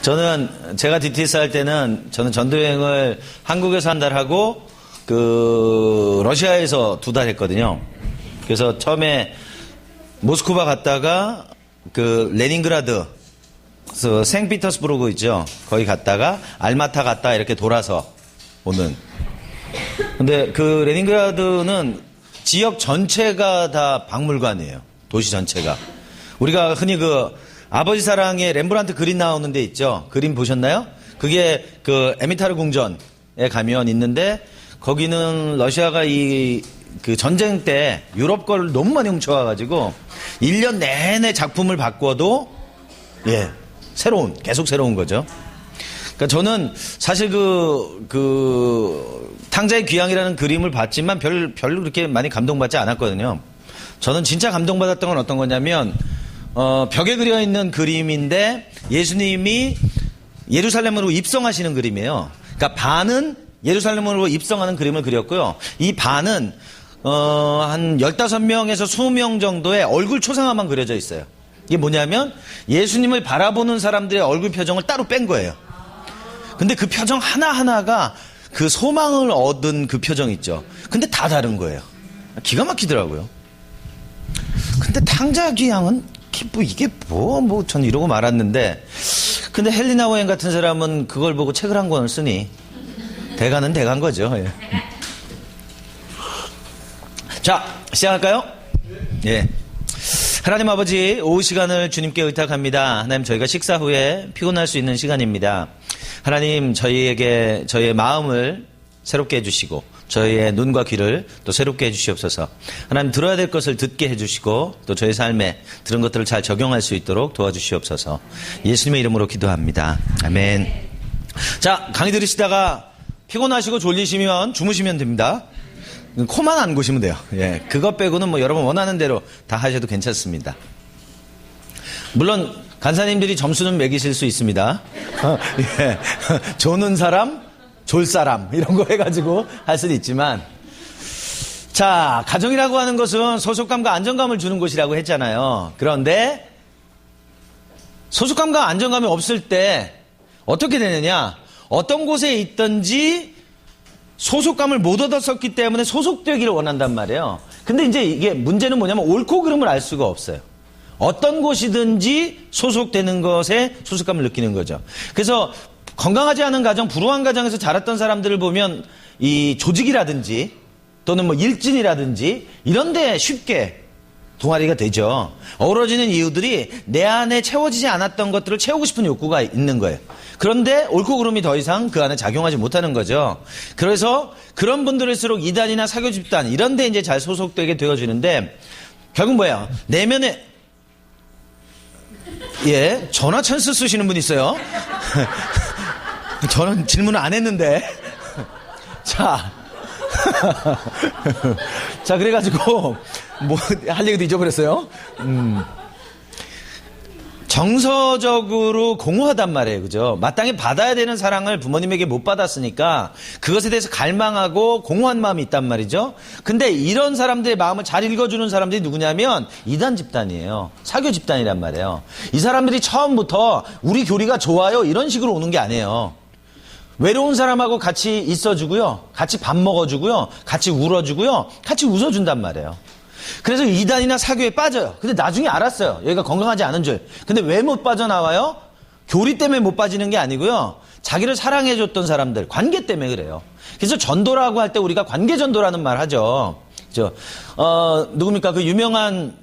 저는 제가 DTS 할 때는 저는 전도여행을 한국에서 한 달 하고 러시아에서 2달 했거든요. 그래서 처음에 모스크바 갔다가 레닌그라드, 생피터스부르크 있죠. 거기 갔다가 알마타 갔다 이렇게 돌아서 오는. 근데 레닌그라드는 지역 전체가 다 박물관이에요. 도시 전체가. 우리가 흔히 아버지 사랑에 렘브란트 그림 나오는 데 있죠. 그림 보셨나요? 그게 에미타르 궁전에 가면 있는데, 거기는 러시아가 전쟁 때 유럽 걸 너무 많이 훔쳐와가지고 1년 내내 작품을 바꿔도 계속 새로운 거죠. 그러니까 저는 사실 탕자의 귀향이라는 그림을 봤지만 별로 그렇게 많이 감동받지 않았거든요. 저는 진짜 감동받았던 건 어떤 거냐면 벽에 그려 있는 그림인데 예수님이 예루살렘으로 입성하시는 그림이에요. 그러니까 반은 예루살렘으로 입성하는 그림을 그렸고요. 이 반은 한 15명에서 20명 정도의 얼굴 초상화만 그려져 있어요. 이게 뭐냐면 예수님을 바라보는 사람들의 얼굴 표정을 따로 뺀 거예요. 근데 그 표정 하나하나가 그 소망을 얻은 그 표정 있죠. 근데 다 다른 거예요. 기가 막히더라고요. 근데 탕자귀향은 이게 전 이러고 말았는데, 근데 헬리나 오행 같은 사람은 그걸 보고 책을 한 권을 쓰니 대가는 대간 거죠. 예. 자, 시작할까요? 예. 하나님 아버지, 오후 시간을 주님께 의탁합니다. 하나님, 저희가 식사 후에 피곤할 수 있는 시간입니다. 하나님, 저희에게 저희의 마음을 새롭게 해주시고 저희의 눈과 귀를 또 새롭게 해주시옵소서. 하나님, 들어야 될 것을 듣게 해주시고 또 저희 삶에 들은 것들을 잘 적용할 수 있도록 도와주시옵소서. 예수님의 이름으로 기도합니다. 아멘. 자, 강의 들으시다가 피곤하시고 졸리시면 주무시면 됩니다. 코만 안 고시면 돼요. 예, 그것 빼고는 여러분 원하는 대로 다 하셔도 괜찮습니다. 물론 간사님들이 점수는 매기실 수 있습니다. 예, 조는 사람, 졸 사람 이런 거 해가지고 할 수도 있지만, 자, 가정이라고 하는 것은 소속감과 안정감을 주는 곳이라고 했잖아요. 그런데 소속감과 안정감이 없을 때 어떻게 되느냐? 어떤 곳에 있든지 소속감을 못 얻었었기 때문에 소속되기를 원한단 말이에요. 근데 이제 이게 문제는 뭐냐면 옳고 그름을 알 수가 없어요. 어떤 곳이든지 소속되는 것에 소속감을 느끼는 거죠. 그래서 건강하지 않은 가정, 불우한 가정에서 자랐던 사람들을 보면 이 조직이라든지 또는 일진이라든지 이런 데 쉽게 동아리가 되죠. 어우러지는 이유들이 내 안에 채워지지 않았던 것들을 채우고 싶은 욕구가 있는 거예요. 그런데 옳고 그름이 더 이상 그 안에 작용하지 못하는 거죠. 그래서 그런 분들일수록 이단이나 사교 집단 이런 데 이제 잘 소속되게 되어지는데, 결국 뭐야? 내면에 전화 찬스 쓰시는 분 있어요. 저는 질문을 안 했는데. 자, 그래가지고 할 얘기도 잊어버렸어요. 정서적으로 공허하단 말이에요. 그죠? 마땅히 받아야 되는 사랑을 부모님에게 못 받았으니까 그것에 대해서 갈망하고 공허한 마음이 있단 말이죠. 근데 이런 사람들의 마음을 잘 읽어주는 사람들이 누구냐면 이단 집단이에요. 사교 집단이란 말이에요. 이 사람들이 처음부터 우리 교리가 좋아요 이런 식으로 오는 게 아니에요. 외로운 사람하고 같이 있어주고요, 같이 밥 먹어주고요, 같이 울어주고요, 같이 웃어준단 말이에요. 그래서 이단이나 사교에 빠져요. 근데 나중에 알았어요. 여기가 건강하지 않은 줄. 근데 왜 못 빠져나와요? 교리 때문에 못 빠지는 게 아니고요, 자기를 사랑해줬던 사람들, 관계 때문에 그래요. 그래서 전도라고 할 때 우리가 관계전도라는 말 하죠. 누굽니까? 유명한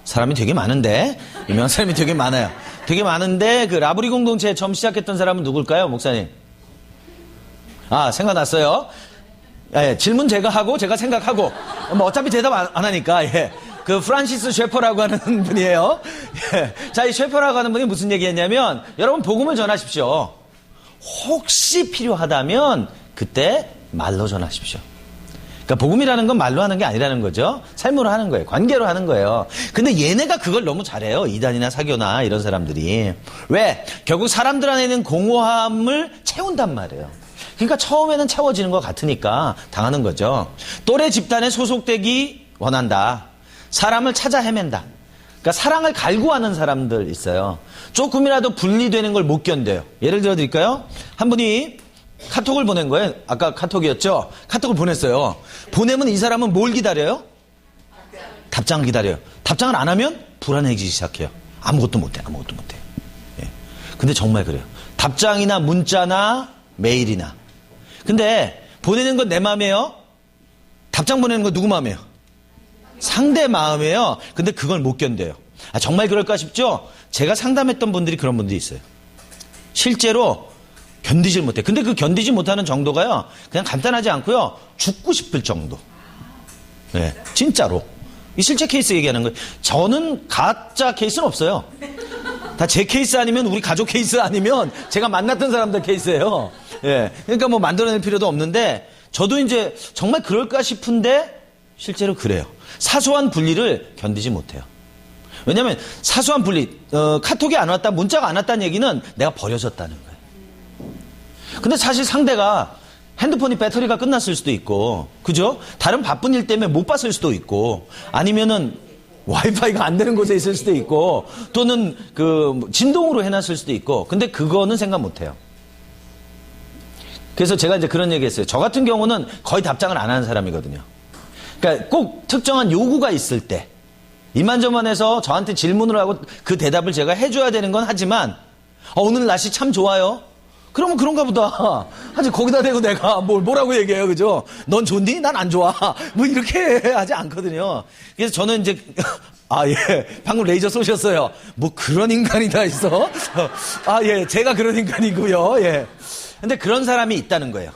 사람이 되게 많은데, 유명한 사람이 되게 많아요. 되게 많은데 라브리 공동체 처음 시작했던 사람은 누굴까요, 목사님? 생각났어요. 질문 제가 하고 제가 생각하고 어차피 대답 안 하니까. 프란시스 셰퍼라고 하는 분이에요. 자, 이 셰퍼라고 하는 분이 무슨 얘기했냐면, 여러분 복음을 전하십시오. 혹시 필요하다면 그때 말로 전하십시오. 그러니까 복음이라는 건 말로 하는 게 아니라는 거죠. 삶으로 하는 거예요. 관계로 하는 거예요. 근데 얘네가 그걸 너무 잘해요. 이단이나 사교나 이런 사람들이. 왜? 결국 사람들 안에 있는 공허함을 채운단 말이에요. 그러니까 처음에는 채워지는 것 같으니까 당하는 거죠. 또래 집단에 소속되기 원한다. 사람을 찾아 헤맨다. 그러니까 사랑을 갈구하는 사람들 있어요. 조금이라도 분리되는 걸 못 견뎌요. 예를 들어 드릴까요? 한 분이 카톡을 보낸 거예요. 아까 카톡이었죠? 카톡을 보냈어요. 보내면 이 사람은 뭘 기다려요? 답장을 기다려요. 답장을 안 하면 불안해지기 시작해요. 아무것도 못해. 예. 근데 정말 그래요. 답장이나 문자나 메일이나. 근데 보내는 건 내 마음이에요. 답장 보내는 건 누구 마음이에요? 상대 마음이에요. 근데 그걸 못 견뎌요. 아, 정말 그럴까 싶죠? 제가 상담했던 분들이 그런 분들이 있어요. 실제로 견디질 못해. 근데 그 견디지 못하는 정도가요, 그냥 간단하지 않고요, 죽고 싶을 정도. 네, 진짜로. 이 실제 케이스 얘기하는 거예요. 저는 가짜 케이스는 없어요. 다 제 케이스 아니면 우리 가족 케이스 아니면 제가 만났던 사람들 케이스예요. 예. 그러니까 뭐 만들어낼 필요도 없는데, 저도 이제 정말 그럴까 싶은데 실제로 그래요. 사소한 분리를 견디지 못해요. 왜냐하면 사소한 분리, 카톡이 안 왔다, 문자가 안 왔다는 얘기는 내가 버려졌다는 거예요. 근데 사실 상대가 핸드폰이 배터리가 끝났을 수도 있고, 그죠? 다른 바쁜 일 때문에 못 봤을 수도 있고, 아니면은 와이파이가 안 되는 곳에 있을 수도 있고, 또는 진동으로 해놨을 수도 있고, 근데 그거는 생각 못 해요. 그래서 제가 이제 그런 얘기 했어요. 저 같은 경우는 거의 답장을 안 하는 사람이거든요. 그러니까 꼭 특정한 요구가 있을 때, 이만저만해서 저한테 질문을 하고 그 대답을 제가 해줘야 되는 건 하지만, 오늘 날씨 참 좋아요. 그러면 그런가 보다. 하지, 거기다 대고 내가 뭐라고 얘기해요. 그죠? 넌 좋니? 난 안 좋아. 뭐 이렇게 하지 않거든요. 그래서 저는 이제, 예. 방금 레이저 쏘셨어요. 뭐 그런 인간이 다 있어? 예. 제가 그런 인간이고요. 예. 근데 그런 사람이 있다는 거예요.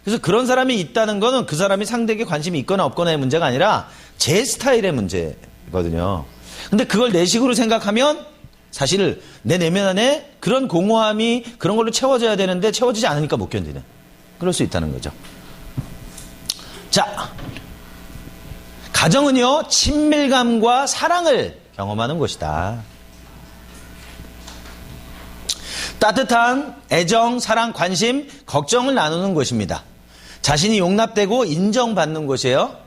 그래서 그런 사람이 있다는 거는 그 사람이 상대에게 관심이 있거나 없거나의 문제가 아니라 제 스타일의 문제거든요. 근데 그걸 내 식으로 생각하면 사실 내 내면 안에 그런 공허함이 그런 걸로 채워져야 되는데 채워지지 않으니까 못 견디는, 그럴 수 있다는 거죠. 자, 가정은요, 친밀감과 사랑을 경험하는 곳이다. 따뜻한 애정, 사랑, 관심, 걱정을 나누는 곳입니다. 자신이 용납되고 인정받는 곳이에요.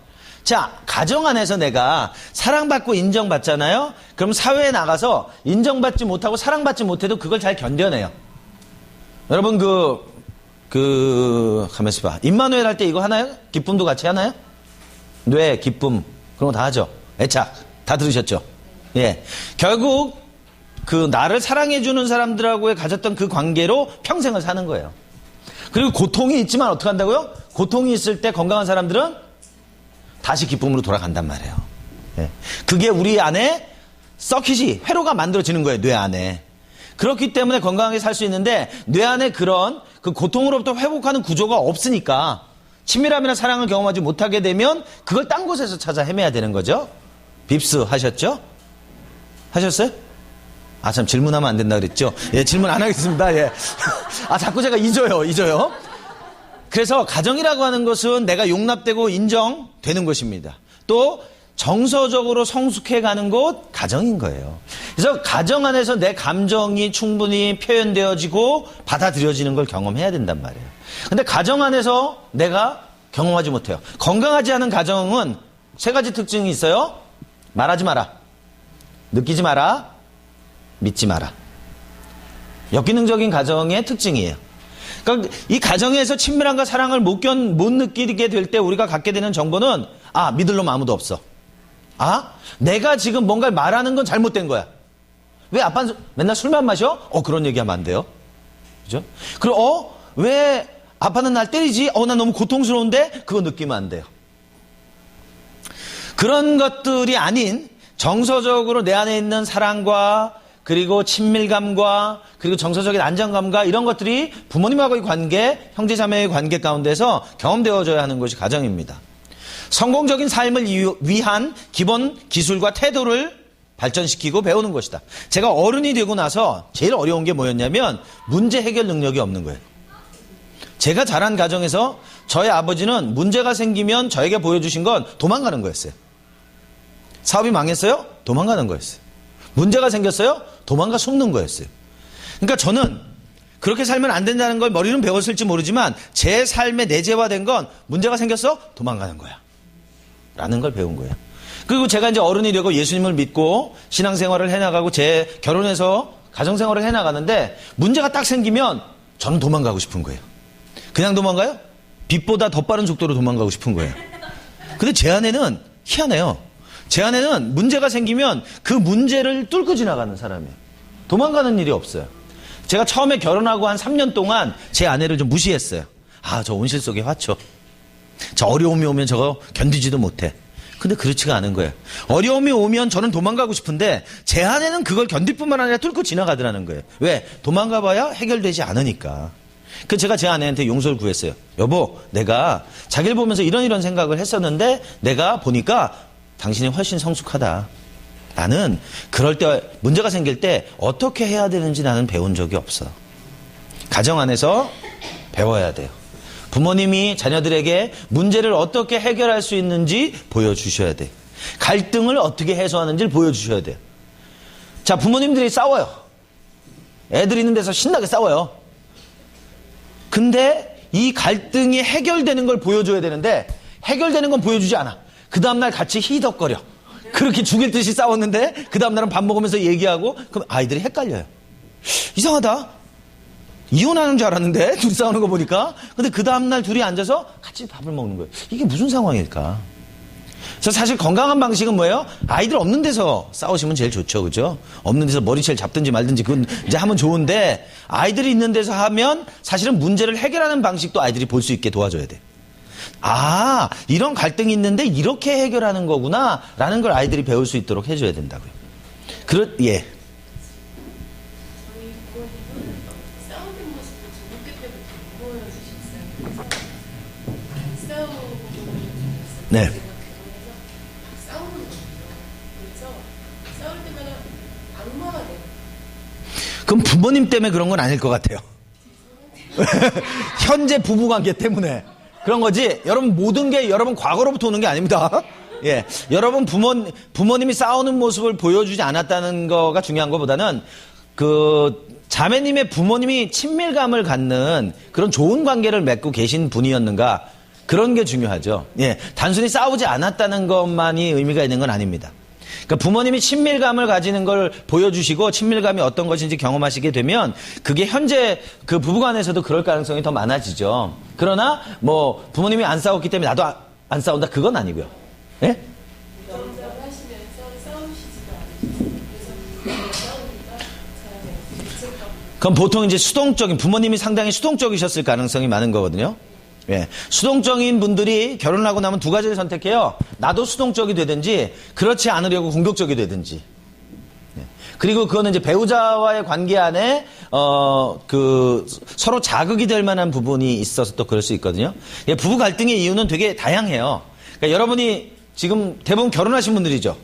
자, 가정 안에서 내가 사랑받고 인정받잖아요? 그럼 사회에 나가서 인정받지 못하고 사랑받지 못해도 그걸 잘 견뎌내요. 여러분, 가만있어 봐. 임마누엘 할 때 이거 하나요? 기쁨도 같이 하나요? 뇌, 기쁨, 그런 거 다 하죠. 애착, 다 들으셨죠? 예. 결국, 나를 사랑해주는 사람들하고의 가졌던 그 관계로 평생을 사는 거예요. 그리고 고통이 있지만 어떻게 한다고요? 고통이 있을 때 건강한 사람들은 다시 기쁨으로 돌아간단 말이에요. 예. 그게 우리 안에 서킷이, 회로가 만들어지는 거예요. 뇌 안에. 그렇기 때문에 건강하게 살 수 있는데, 뇌 안에 그런 그 고통으로부터 회복하는 구조가 없으니까 친밀함이나 사랑을 경험하지 못하게 되면 그걸 딴 곳에서 찾아 헤매야 되는 거죠. 빕스 하셨죠? 하셨어요? 참 질문하면 안 된다 그랬죠? 예, 질문 안 하겠습니다. 예. 자꾸 제가 잊어요. 그래서 가정이라고 하는 것은 내가 용납되고 인정되는 것입니다. 또 정서적으로 성숙해가는 곳, 가정인 거예요. 그래서 가정 안에서 내 감정이 충분히 표현되어지고 받아들여지는 걸 경험해야 된단 말이에요. 근데 가정 안에서 내가 경험하지 못해요. 건강하지 않은 가정은 세 가지 특징이 있어요. 말하지 마라, 느끼지 마라, 믿지 마라. 역기능적인 가정의 특징이에요. 그러니까 이 가정에서 친밀함과 사랑을 못 느끼게 될 때 우리가 갖게 되는 정보는, 믿을 놈 아무도 없어. 내가 지금 뭔가를 말하는 건 잘못된 거야. 왜 아빠는 맨날 술만 마셔? 그런 얘기하면 안 돼요. 그죠? 그리고 왜 아빠는 날 때리지? 난 너무 고통스러운데? 그거 느끼면 안 돼요. 그런 것들이 아닌 정서적으로 내 안에 있는 사랑과 그리고 친밀감과 그리고 정서적인 안정감과 이런 것들이 부모님하고의 관계, 형제자매의 관계 가운데서 경험되어져야 하는 것이 가정입니다. 성공적인 삶을 위한 기본 기술과 태도를 발전시키고 배우는 것이다. 제가 어른이 되고 나서 제일 어려운 게 뭐였냐면 문제 해결 능력이 없는 거예요. 제가 자란 가정에서 저희 아버지는 문제가 생기면 저에게 보여주신 건 도망가는 거였어요. 사업이 망했어요? 도망가는 거였어요. 문제가 생겼어요? 도망가 숨는 거였어요. 그러니까 저는 그렇게 살면 안 된다는 걸 머리는 배웠을지 모르지만 제 삶에 내재화된 건 문제가 생겼어? 도망가는 거야. 라는 걸 배운 거예요. 그리고 제가 이제 어른이 되고 예수님을 믿고 신앙생활을 해나가고 제 결혼해서 가정생활을 해나가는데 문제가 딱 생기면 저는 도망가고 싶은 거예요. 그냥 도망가요? 빛보다 더 빠른 속도로 도망가고 싶은 거예요. 근데 제 아내는 희한해요. 제 아내는 문제가 생기면 그 문제를 뚫고 지나가는 사람이에요. 도망가는 일이 없어요. 제가 처음에 결혼하고 한 3년 동안 제 아내를 좀 무시했어요. 아, 저 온실 속의 화초. 저 어려움이 오면 저거 견디지도 못해. 근데 그렇지가 않은 거예요. 어려움이 오면 저는 도망가고 싶은데 제 아내는 그걸 견딜 뿐만 아니라 뚫고 지나가더라는 거예요. 왜? 도망가봐야 해결되지 않으니까. 그 제가 제 아내한테 용서를 구했어요. 여보, 내가 자기를 보면서 이런 생각을 했었는데 내가 보니까 당신이 훨씬 성숙하다. 나는 그럴 때 문제가 생길 때 어떻게 해야 되는지 나는 배운 적이 없어. 가정 안에서 배워야 돼요. 부모님이 자녀들에게 문제를 어떻게 해결할 수 있는지 보여주셔야 돼요. 갈등을 어떻게 해소하는지를 보여주셔야 돼요. 자, 부모님들이 싸워요. 애들 있는 데서 신나게 싸워요. 근데 이 갈등이 해결되는 걸 보여줘야 되는데 해결되는 건 보여주지 않아. 그 다음날 같이 히덕거려. 그렇게 죽일 듯이 싸웠는데 그 다음날은 밥 먹으면서 얘기하고 그럼 아이들이 헷갈려요. 이상하다. 이혼하는 줄 알았는데 둘이 싸우는 거 보니까. 근데 그 다음날 둘이 앉아서 같이 밥을 먹는 거예요. 이게 무슨 상황일까? 그래서 사실 건강한 방식은 뭐예요? 아이들 없는 데서 싸우시면 제일 좋죠. 그죠? 없는 데서 머리채를 잡든지 말든지 그건 이제 하면 좋은데 아이들이 있는 데서 하면 사실은 문제를 해결하는 방식도 아이들이 볼 수 있게 도와줘야 돼. 아, 이런 갈등이 있는데 이렇게 해결하는 거구나 라는 걸 아이들이 배울 수 있도록 해줘야 된다고요. 예. 네. 그럼 부모님 때문에 그런 건 아닐 것 같아요. 현재 부부관계 때문에 그런 거지. 여러분 모든 게 여러분 과거로부터 오는 게 아닙니다. 예, 여러분 부모님이 싸우는 모습을 보여주지 않았다는 거가 중요한 것보다는 그 자매님의 부모님이 친밀감을 갖는 그런 좋은 관계를 맺고 계신 분이었는가. 그런 게 중요하죠. 예, 단순히 싸우지 않았다는 것만이 의미가 있는 건 아닙니다. 그러니까 부모님이 친밀감을 가지는 걸 보여주시고 친밀감이 어떤 것인지 경험하시게 되면 그게 현재 그 부부간에서도 그럴 가능성이 더 많아지죠. 그러나 뭐 부모님이 안 싸웠기 때문에 나도 안 싸운다 그건 아니고요. 예? 그럼 보통 이제 수동적인 부모님이 상당히 수동적이셨을 가능성이 많은 거거든요. 예. 수동적인 분들이 결혼을 하고 나면 두 가지를 선택해요. 나도 수동적이 되든지 그렇지 않으려고 공격적이 되든지. 예. 그리고 그거는 이제 배우자와의 관계 안에 서로 자극이 될 만한 부분이 있어서 또 그럴 수 있거든요. 예, 부부 갈등의 이유는 되게 다양해요. 그러니까 여러분이 지금 대부분 결혼하신 분들이죠.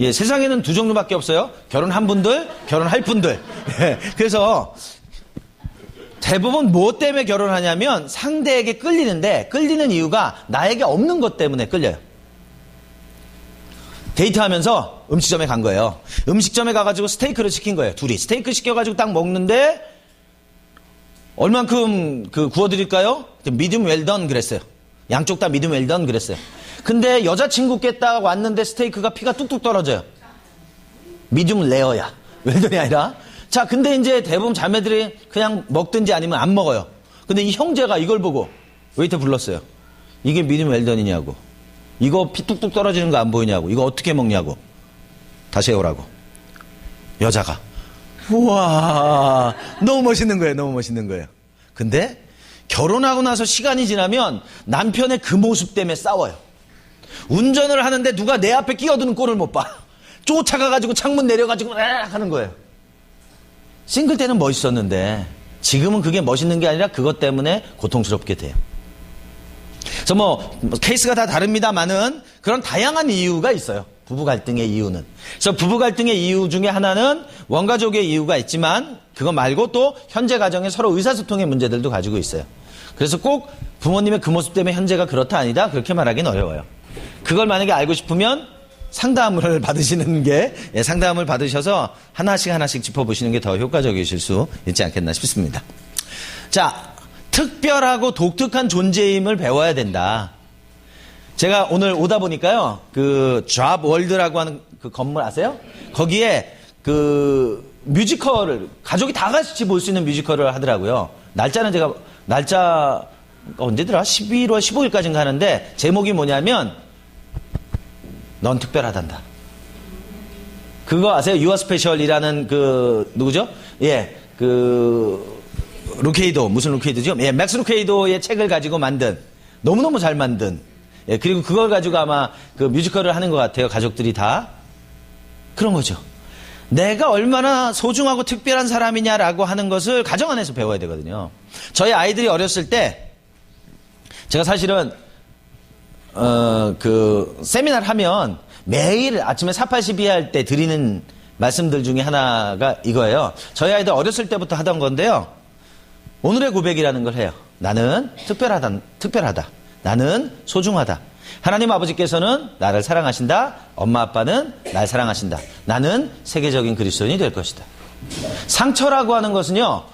예, 세상에는 두 종류밖에 없어요. 결혼한 분들, 결혼할 분들. 예, 그래서 대부분 뭐 때문에 결혼하냐면 상대에게 끌리는데 끌리는 이유가 나에게 없는 것 때문에 끌려요. 데이트하면서 음식점에 간 거예요. 음식점에 가가지고 스테이크를 시킨 거예요. 둘이 스테이크 시켜가지고 딱 먹는데 얼만큼 구워드릴까요? 미디움 웰던 그랬어요. 양쪽 다 미디움 웰던 그랬어요. 근데 여자친구께 딱 왔는데 스테이크가 피가 뚝뚝 떨어져요. 미디움 레어야. 웰던이 아니라. 자, 근데 이제 대부분 자매들이 그냥 먹든지 아니면 안 먹어요. 근데 이 형제가 이걸 보고 웨이터 불렀어요. 이게 미디움 웰던이냐고. 이거 피 뚝뚝 떨어지는 거 안 보이냐고. 이거 어떻게 먹냐고. 다시 해오라고. 여자가. 우와, 너무 멋있는 거예요. 너무 멋있는 거예요. 근데 결혼하고 나서 시간이 지나면 남편의 그 모습 때문에 싸워요. 운전을 하는데 누가 내 앞에 끼어드는 꼴을 못 봐. 쫓아가가지고 창문 내려가지고 하는 거예요. 싱글 때는 멋있었는데 지금은 그게 멋있는 게 아니라 그것 때문에 고통스럽게 돼요. 그래서 뭐 케이스가 다 다릅니다만은 그런 다양한 이유가 있어요. 부부 갈등의 이유는. 그래서 부부 갈등의 이유 중에 하나는 원가족의 이유가 있지만 그거 말고 또 현재 가정에 서로 의사소통의 문제들도 가지고 있어요. 그래서 꼭 부모님의 그 모습 때문에 현재가 그렇다 아니다 그렇게 말하기는 어려워요. 그걸 만약에 알고 싶으면 상담을 받으시는 게, 상담을 받으셔서 하나씩 짚어보시는 게 더 효과적이실 수 있지 않겠나 싶습니다. 자, 특별하고 독특한 존재임을 배워야 된다. 제가 오늘 오다 보니까요, 그 잡 월드라고 하는 그 건물 아세요? 거기에 그 뮤지컬을 가족이 다 같이 볼 수 있는 뮤지컬을 하더라고요. 날짜가 언제더라? 11월 15일까지인가 하는데 제목이 뭐냐면 넌 특별하단다. 그거 아세요? 유아 스페셜이라는 그 누구죠? 예, 그 루케이도 무슨 루케이도죠? 예, 맥스 루케이도의 책을 가지고 만든 너무너무 잘 만든 예, 그리고 그걸 가지고 아마 그 뮤지컬을 하는 것 같아요. 가족들이 다 그런 거죠. 내가 얼마나 소중하고 특별한 사람이냐라고 하는 것을 가정 안에서 배워야 되거든요. 저희 아이들이 어렸을 때 제가 사실은 그 세미나를 하면 매일 아침에 482 할 때 드리는 말씀들 중에 하나가 이거예요. 저희 아이들 어렸을 때부터 하던 건데요. 오늘의 고백이라는 걸 해요. 나는 특별하다. 나는 소중하다. 하나님 아버지께서는 나를 사랑하신다. 엄마 아빠는 날 사랑하신다. 나는 세계적인 그리스도인이 될 것이다. 상처라고 하는 것은요.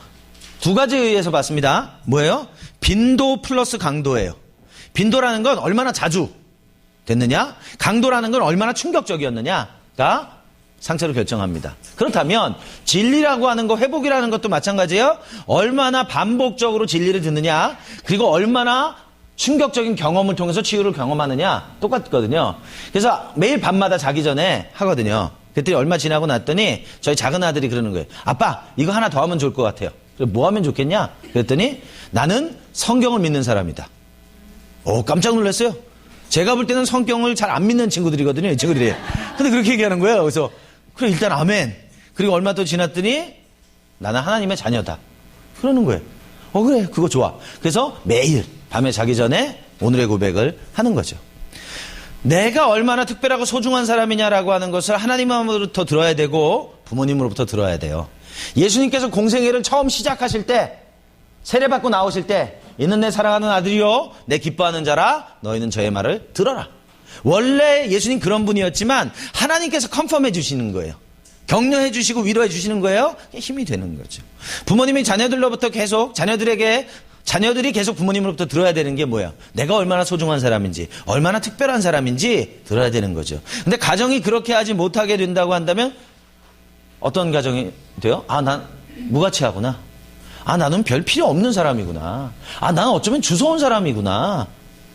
두 가지에 의해서 봤습니다. 뭐예요? 빈도 플러스 강도예요. 빈도라는 건 얼마나 자주 됐느냐? 강도라는 건 얼마나 충격적이었느냐가 상처를 결정합니다. 그렇다면 진리라고 하는 거, 회복이라는 것도 마찬가지예요. 얼마나 반복적으로 진리를 듣느냐, 그리고 얼마나 충격적인 경험을 통해서 치유를 경험하느냐 똑같거든요. 그래서 매일 밤마다 자기 전에 하거든요. 그랬더니 얼마 지나고 났더니 저희 작은 아들이 그러는 거예요. 아빠, 이거 하나 더 하면 좋을 것 같아요. 뭐 하면 좋겠냐? 그랬더니 나는 성경을 믿는 사람이다. 깜짝 놀랐어요. 제가 볼 때는 성경을 잘 안 믿는 친구들이거든요, 이 친구들이. 근데 그렇게 얘기하는 거예요. 그래서 그래, 일단 아멘. 그리고 얼마 더 지났더니 나는 하나님의 자녀다. 그러는 거예요. 그래, 그거 좋아. 그래서 매일 밤에 자기 전에 오늘의 고백을 하는 거죠. 내가 얼마나 특별하고 소중한 사람이냐라고 하는 것을 하나님으로부터 들어야 되고 부모님으로부터 들어야 돼요. 예수님께서 공생애를 처음 시작하실 때, 세례받고 나오실 때, 이는 내 사랑하는 아들이요 내 기뻐하는 자라, 너희는 저의 말을 들어라. 원래 예수님 그런 분이었지만 하나님께서 컨펌해 주시는 거예요. 격려해 주시고 위로해 주시는 거예요. 힘이 되는 거죠. 부모님이 자녀들로부터 계속 자녀들이 계속 부모님으로부터 들어야 되는 게 뭐야? 내가 얼마나 소중한 사람인지, 얼마나 특별한 사람인지 들어야 되는 거죠. 근데 가정이 그렇게 하지 못하게 된다고 한다면 어떤 가정이 돼요? 난 무가치하구나. 나는 별 필요 없는 사람이구나. 나는 어쩌면 주워온 사람이구나.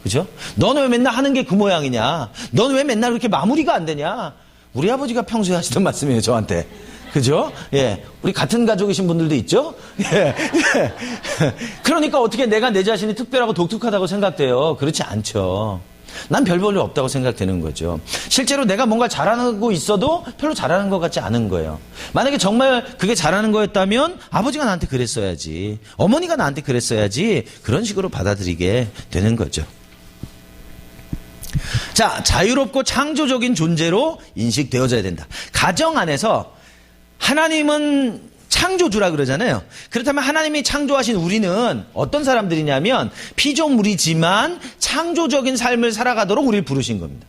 그죠? 너는 왜 맨날 하는 게 그 모양이냐? 너는 왜 맨날 그렇게 마무리가 안 되냐? 우리 아버지가 평소에 하시던 말씀이에요, 저한테. 그죠? 예. 우리 같은 가족이신 분들도 있죠? 예. 예. 그러니까 어떻게 내가 내 자신이 특별하고 독특하다고 생각돼요? 그렇지 않죠. 난 별 볼 일 없다고 생각되는 거죠. 실제로 내가 뭔가 잘하고 있어도 별로 잘하는 것 같지 않은 거예요. 만약에 정말 그게 잘하는 거였다면 아버지가 나한테 그랬어야지, 어머니가 나한테 그랬어야지, 그런 식으로 받아들이게 되는 거죠. 자, 자유롭고 창조적인 존재로 인식되어져야 된다. 가정 안에서 하나님은 창조주라 그러잖아요. 그렇다면 하나님이 창조하신 우리는 어떤 사람들이냐면 피조물이지만 창조적인 삶을 살아가도록 우리를 부르신 겁니다.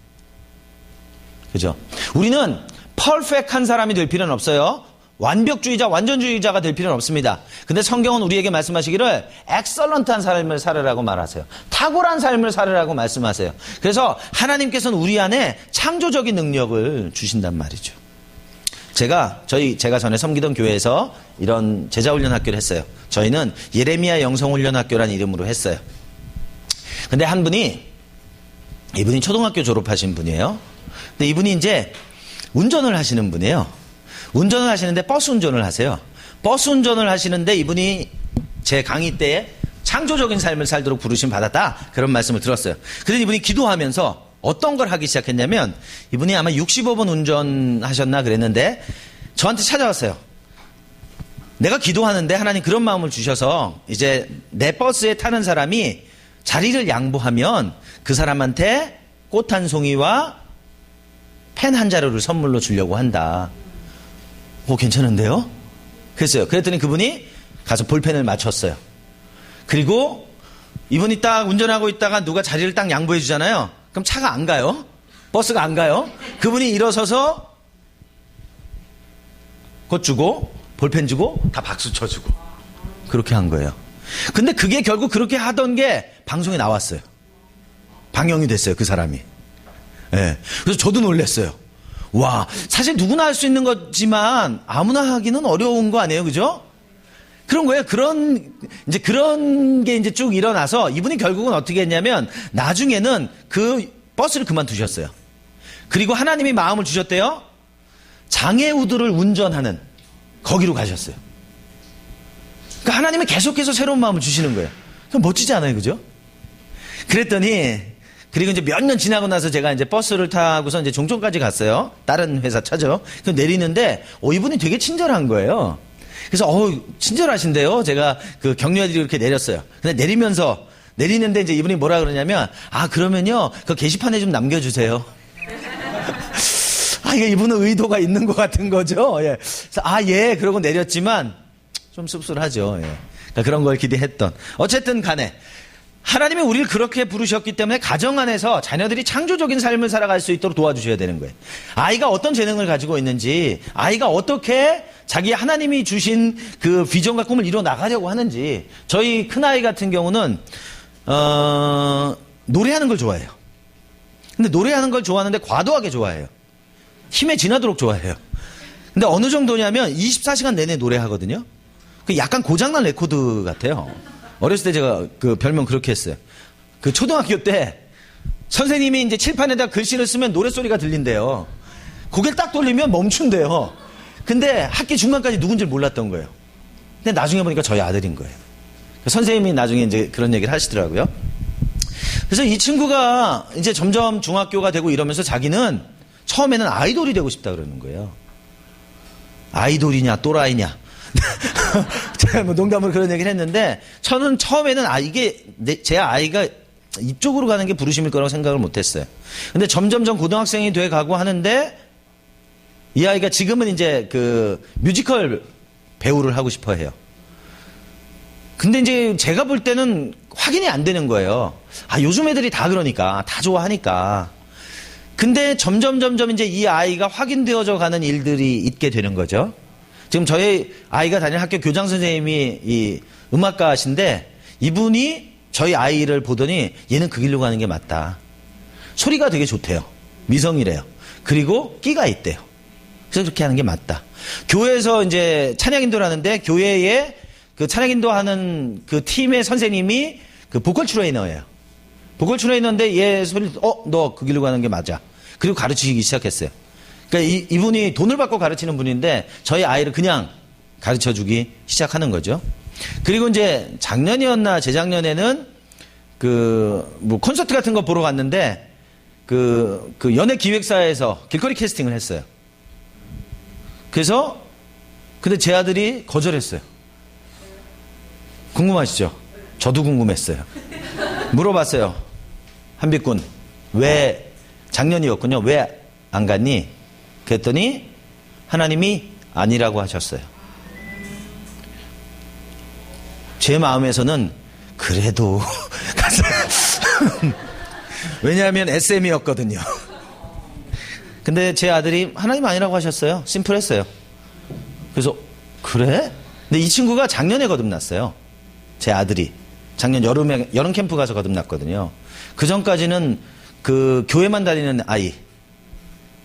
그죠? 우리는 퍼펙트한 사람이 될 필요는 없어요. 완벽주의자, 완전주의자가 될 필요는 없습니다. 근데 성경은 우리에게 말씀하시기를 엑설런트한 삶을 살으라고 말하세요. 탁월한 삶을 살으라고 말씀하세요. 그래서 하나님께서는 우리 안에 창조적인 능력을 주신단 말이죠. 제가 전에 섬기던 교회에서 이런 제자훈련 학교를 했어요. 저희는 예레미야 영성훈련학교라는 이름으로 했어요. 근데 이분이 초등학교 졸업하신 분이에요. 근데 이분이 이제 운전을 하시는 분이에요. 운전을 하시는데 버스 운전을 하세요. 버스 운전을 하시는데 이분이 제 강의 때에 창조적인 삶을 살도록 부르심 받았다. 그런 말씀을 들었어요. 그래서 이분이 기도하면서 어떤 걸 하기 시작했냐면, 이분이 아마 65번 운전하셨나 그랬는데 저한테 찾아왔어요. 내가 기도하는데 하나님 그런 마음을 주셔서 이제 내 버스에 타는 사람이 자리를 양보하면 그 사람한테 꽃 한 송이와 펜 한 자루를 선물로 주려고 한다. 괜찮은데요? 그랬더니 그분이 가서 볼펜을 맞췄어요. 그리고 이분이 딱 운전하고 있다가 누가 자리를 딱 양보해 주잖아요. 그럼 차가 안 가요? 버스가 안 가요? 그분이 일어서서 꽃 주고 볼펜 주고 다 박수 쳐주고 그렇게 한 거예요. 근데 그게 결국 그렇게 하던 게 방송에 나왔어요. 방영이 됐어요, 그 사람이. 예. 그래서 저도 놀랐어요. 와, 사실 누구나 할 수 있는 거지만 아무나 하기는 어려운 거 아니에요, 그죠? 그런 거예요. 그런 게 이제 쭉 일어나서 이분이 결국은 어떻게 했냐면 나중에는 그 버스를 그만두셨어요. 그리고 하나님이 마음을 주셨대요. 장애우들을 운전하는 거기로 가셨어요. 그러니까 하나님은 계속해서 새로운 마음을 주시는 거예요. 그럼 멋지지 않아요, 그죠? 그랬더니 그리고 이제 몇 년 지나고 나서 제가 이제 버스를 타고서 이제 종점까지 갔어요. 다른 회사 찾아. 그 내리는데 이분이 되게 친절한 거예요. 그래서 친절하신데요. 제가 그 격려해드리고 이렇게 내렸어요. 근데 내리는데 이제 이분이 뭐라 그러냐면 그러면요 그 게시판에 좀 남겨주세요. 이게 이분은 의도가 있는 것 같은 거죠. 예. 그래서 예 그러고 내렸지만 좀 씁쓸하죠. 예. 그러니까 그런 걸 기대했던. 어쨌든 간에 하나님이 우리를 그렇게 부르셨기 때문에 가정 안에서 자녀들이 창조적인 삶을 살아갈 수 있도록 도와주셔야 되는 거예요. 아이가 어떤 재능을 가지고 있는지, 아이가 어떻게 자기 하나님이 주신 그 비전과 꿈을 이뤄 나가려고 하는지. 저희 큰아이 같은 경우는 노래하는 걸 좋아해요. 근데 노래하는 걸 좋아하는데 과도하게 좋아해요. 힘에 지나도록 좋아해요. 근데 어느 정도냐면 24시간 내내 노래하거든요. 약간 고장난 레코드 같아요. 어렸을 때 제가 그 별명 그렇게 했어요. 그 초등학교 때 선생님이 이제 칠판에다 글씨를 쓰면 노랫소리가 들린대요. 고개를 딱 돌리면 멈춘대요. 근데 학기 중간까지 누군지 몰랐던 거예요. 근데 나중에 보니까 저희 아들인 거예요. 선생님이 나중에 이제 그런 얘기를 하시더라고요. 그래서 이 친구가 이제 점점 중학교가 되고 이러면서 자기는 처음에는 아이돌이 되고 싶다 그러는 거예요. 아이돌이냐 또라이냐. 제가 뭐 농담으로 그런 얘기를 했는데 저는 처음에는 이게 제 아이가 이쪽으로 가는 게 부르심일 거라고 생각을 못했어요. 근데 점점점 고등학생이 돼 가고 하는데 이 아이가 지금은 이제 그 뮤지컬 배우를 하고 싶어 해요. 근데 이제 제가 볼 때는 확인이 안 되는 거예요. 요즘 애들이 다 그러니까, 다 좋아하니까. 근데 점점 이제 이 아이가 확인되어져 가는 일들이 있게 되는 거죠. 지금 저희 아이가 다니는 학교 교장 선생님이 이 음악가신데 이분이 저희 아이를 보더니 얘는 그 길로 가는 게 맞다. 소리가 되게 좋대요. 미성이래요. 그리고 끼가 있대요. 그래서 그렇게 하는 게 맞다. 교회에서 이제 찬양인도를 하는데 교회에 그 찬양인도 하는 그 팀의 선생님이 그 보컬 트레이너예요. 보컬 트레이너인데 얘 소리, 너 그 길로 가는 게 맞아. 그리고 가르치기 시작했어요. 그러니까 이분이 돈을 받고 가르치는 분인데 저희 아이를 그냥 가르쳐 주기 시작하는 거죠. 그리고 이제 작년이었나 재작년에는 뭐 콘서트 같은 거 보러 갔는데 그 연예 기획사에서 길거리 캐스팅을 했어요. 그래서 근데 제 아들이 거절했어요. 궁금하시죠? 저도 궁금했어요. 물어봤어요. 한빛군, 왜 작년이었군요. 왜 안 갔니? 그랬더니 하나님이 아니라고 하셨어요. 제 마음에서는 그래도 왜냐하면 SM이었거든요. 근데 제 아들이 하나님 아니라고 하셨어요. 심플했어요. 그래서 그래? 근데 이 친구가 작년에 거듭났어요. 제 아들이 작년 여름 캠프 가서 거듭났거든요. 그 전까지는 그 교회만 다니는 아이,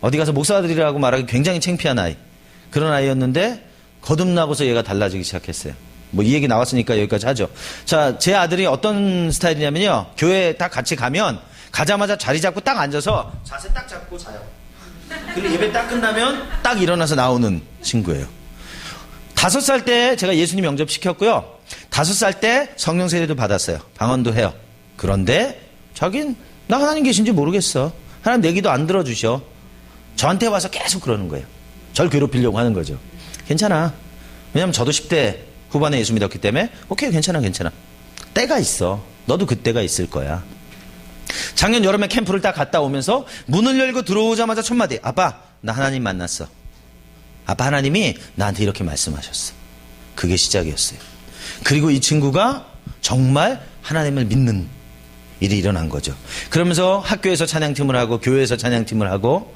어디 가서 목사들이라고 말하기 굉장히 창피한 아이, 그런 아이였는데 거듭나고서 얘가 달라지기 시작했어요. 뭐 이 얘기 나왔으니까 여기까지 하죠. 자, 제 아들이 어떤 스타일이냐면요, 교회 딱 같이 가면 가자마자 자리 잡고 딱 앉아서 자세 딱 잡고 자요. 그리고 예배 딱 끝나면 딱 일어나서 나오는 친구예요. 5살 때 제가 예수님 영접 시켰고요. 5살 때 성령 세례도 받았어요. 방언도 해요. 그런데 자긴 나 하나님 계신지 모르겠어. 하나님 내 기도 안 들어주셔. 저한테 와서 계속 그러는 거예요. 절 괴롭히려고 하는 거죠. 괜찮아. 왜냐면 저도 10대 후반에 예수 믿었기 때문에 오케이, 괜찮아. 때가 있어. 너도 그때가 있을 거야. 작년 여름에 캠프를 딱 갔다 오면서 문을 열고 들어오자마자 첫 마디, 아빠 나 하나님 만났어. 아빠 하나님이 나한테 이렇게 말씀하셨어. 그게 시작이었어요. 그리고 이 친구가 정말 하나님을 믿는 일이 일어난 거죠. 그러면서 학교에서 찬양팀을 하고 교회에서 찬양팀을 하고,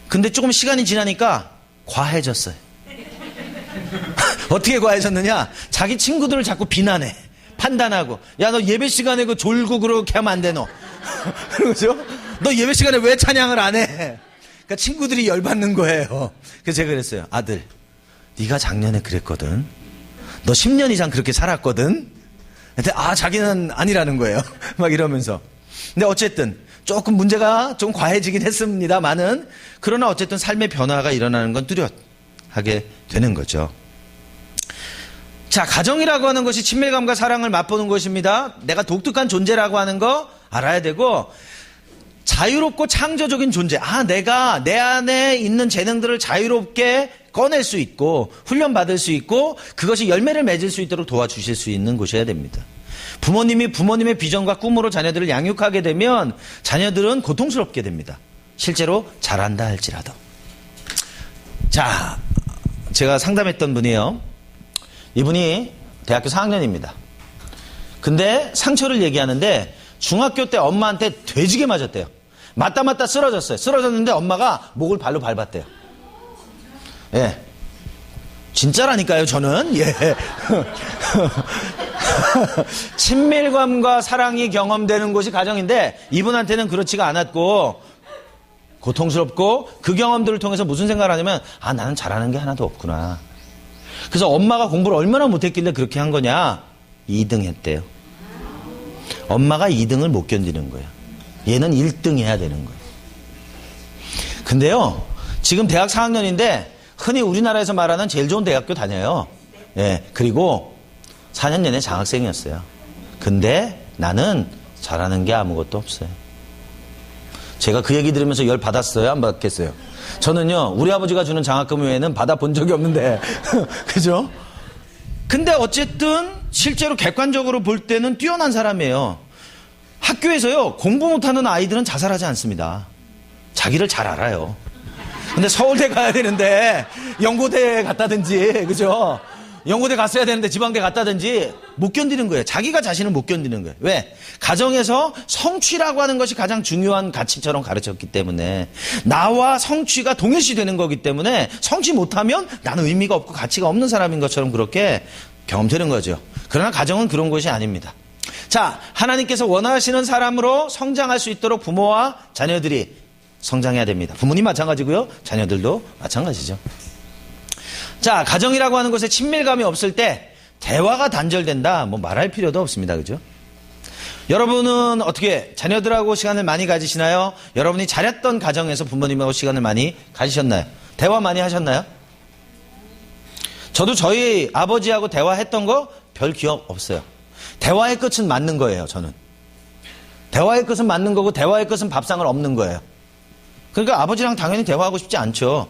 근데 조금 시간이 지나니까 과해졌어요. 어떻게 과해졌느냐? 자기 친구들을 자꾸 비난해. 판단하고, 야 너 예배 시간에 그 졸고 그렇게 하면 안 돼 너. 그죠? 너 예배 시간에 왜 찬양을 안 해? 그러니까 친구들이 열받는 거예요. 그래서 제가 그랬어요. 아들, 네가 작년에 그랬거든. 너 10년 이상 그렇게 살았거든. 근데 자기는 아니라는 거예요. 막 이러면서. 근데 어쨌든 조금 문제가 좀 과해지긴 했습니다만은, 그러나 어쨌든 삶의 변화가 일어나는 건 뚜렷하게 되는 거죠. 자, 가정이라고 하는 것이 친밀감과 사랑을 맛보는 것입니다. 내가 독특한 존재라고 하는 거 알아야 되고, 자유롭고 창조적인 존재. 내가 내 안에 있는 재능들을 자유롭게 꺼낼 수 있고 훈련받을 수 있고 그것이 열매를 맺을 수 있도록 도와주실 수 있는 곳이어야 됩니다. 부모님이 부모님의 비전과 꿈으로 자녀들을 양육하게 되면 자녀들은 고통스럽게 됩니다. 실제로 잘한다 할지라도. 자, 제가 상담했던 분이에요. 이분이 대학교 4학년입니다. 근데 상처를 얘기하는데 중학교 때 엄마한테 돼지게 맞았대요. 맞다 쓰러졌어요. 쓰러졌는데 엄마가 목을 발로 밟았대요. 예. 진짜라니까요, 저는. 예. 친밀감과 사랑이 경험되는 곳이 가정인데 이분한테는 그렇지가 않았고 고통스럽고, 그 경험들을 통해서 무슨 생각을 하냐면 나는 잘하는 게 하나도 없구나. 그래서 엄마가 공부를 얼마나 못했길래 그렇게 한 거냐? 2등 했대요. 엄마가 2등을 못 견디는 거예요. 얘는 1등 해야 되는 거예요. 근데요, 지금 대학 4학년인데 흔히 우리나라에서 말하는 제일 좋은 대학교 다녀요. 예, 그리고 4년 내내 장학생이었어요. 근데 나는 잘하는 게 아무것도 없어요. 제가 그 얘기 들으면서 열 받았어요? 안 받겠어요? 저는요, 우리 아버지가 주는 장학금 외에는 받아본 적이 없는데 그죠? 근데 어쨌든 실제로 객관적으로 볼 때는 뛰어난 사람이에요. 학교에서요, 공부 못하는 아이들은 자살하지 않습니다. 자기를 잘 알아요. 근데 서울대 가야 되는데 연고대 갔다든지, 그죠? 연고대 갔어야 되는데 지방대 갔다든지 못 견디는 거예요. 자기가 자신을 못 견디는 거예요. 왜? 가정에서 성취라고 하는 것이 가장 중요한 가치처럼 가르쳤기 때문에, 나와 성취가 동일시되는 거기 때문에 성취 못하면 나는 의미가 없고 가치가 없는 사람인 것처럼 그렇게 경험되는 거죠. 그러나 가정은 그런 것이 아닙니다. 자, 하나님께서 원하시는 사람으로 성장할 수 있도록 부모와 자녀들이 성장해야 됩니다. 부모님 마찬가지고요, 자녀들도 마찬가지죠. 자, 가정이라고 하는 곳에 친밀감이 없을 때 대화가 단절된다, 말할 필요도 없습니다. 그죠? 여러분은 어떻게 자녀들하고 시간을 많이 가지시나요? 여러분이 잘했던 가정에서 부모님하고 시간을 많이 가지셨나요? 대화 많이 하셨나요? 저도 저희 아버지하고 대화했던 거 별 기억 없어요. 대화의 끝은 맞는 거예요, 저는. 대화의 끝은 맞는 거고 대화의 끝은 밥상을 엎는 거예요. 그러니까 아버지랑 당연히 대화하고 싶지 않죠.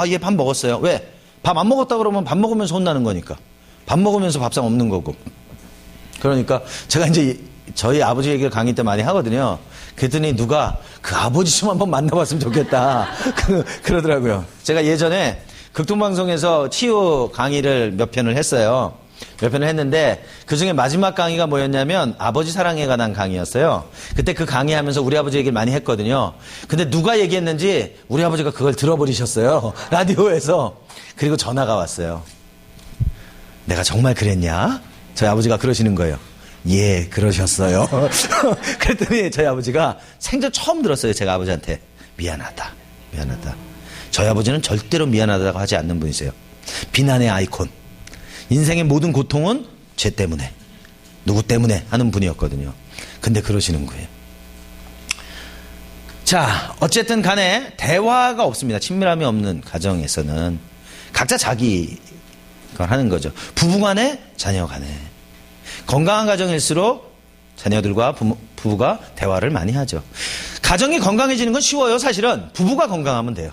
얘 밥 먹었어요. 왜? 밥 안 먹었다 그러면 밥 먹으면서 혼나는 거니까. 밥 먹으면서 밥상 없는 거고. 그러니까 제가 이제 저희 아버지 얘기를 강의 때 많이 하거든요. 그랬더니 누가 그 아버지 좀 한번 만나봤으면 좋겠다. 그러더라고요. 제가 예전에 극동방송에서 치유 강의를 몇 편을 했어요. 몇 편을 했는데 그중에 마지막 강의가 뭐였냐면 아버지 사랑에 관한 강의였어요. 그때 그 강의하면서 우리 아버지 얘기를 많이 했거든요. 근데 누가 얘기했는지 우리 아버지가 그걸 들어버리셨어요. 라디오에서. 그리고 전화가 왔어요. 내가 정말 그랬냐? 저희 아버지가 그러시는 거예요. 예, 그러셨어요. 그랬더니 저희 아버지가 생전 처음 들었어요. 제가 아버지한테 미안하다. 저희 아버지는 절대로 미안하다고 하지 않는 분이세요. 비난의 아이콘. 인생의 모든 고통은 죄 때문에, 누구 때문에 하는 분이었거든요. 근데 그러시는 거예요. 자, 어쨌든 간에 대화가 없습니다. 친밀함이 없는 가정에서는 각자 자기 걸 하는 거죠. 부부 간에, 자녀 간에. 건강한 가정일수록 자녀들과 부부가 대화를 많이 하죠. 가정이 건강해지는 건 쉬워요. 사실은 부부가 건강하면 돼요.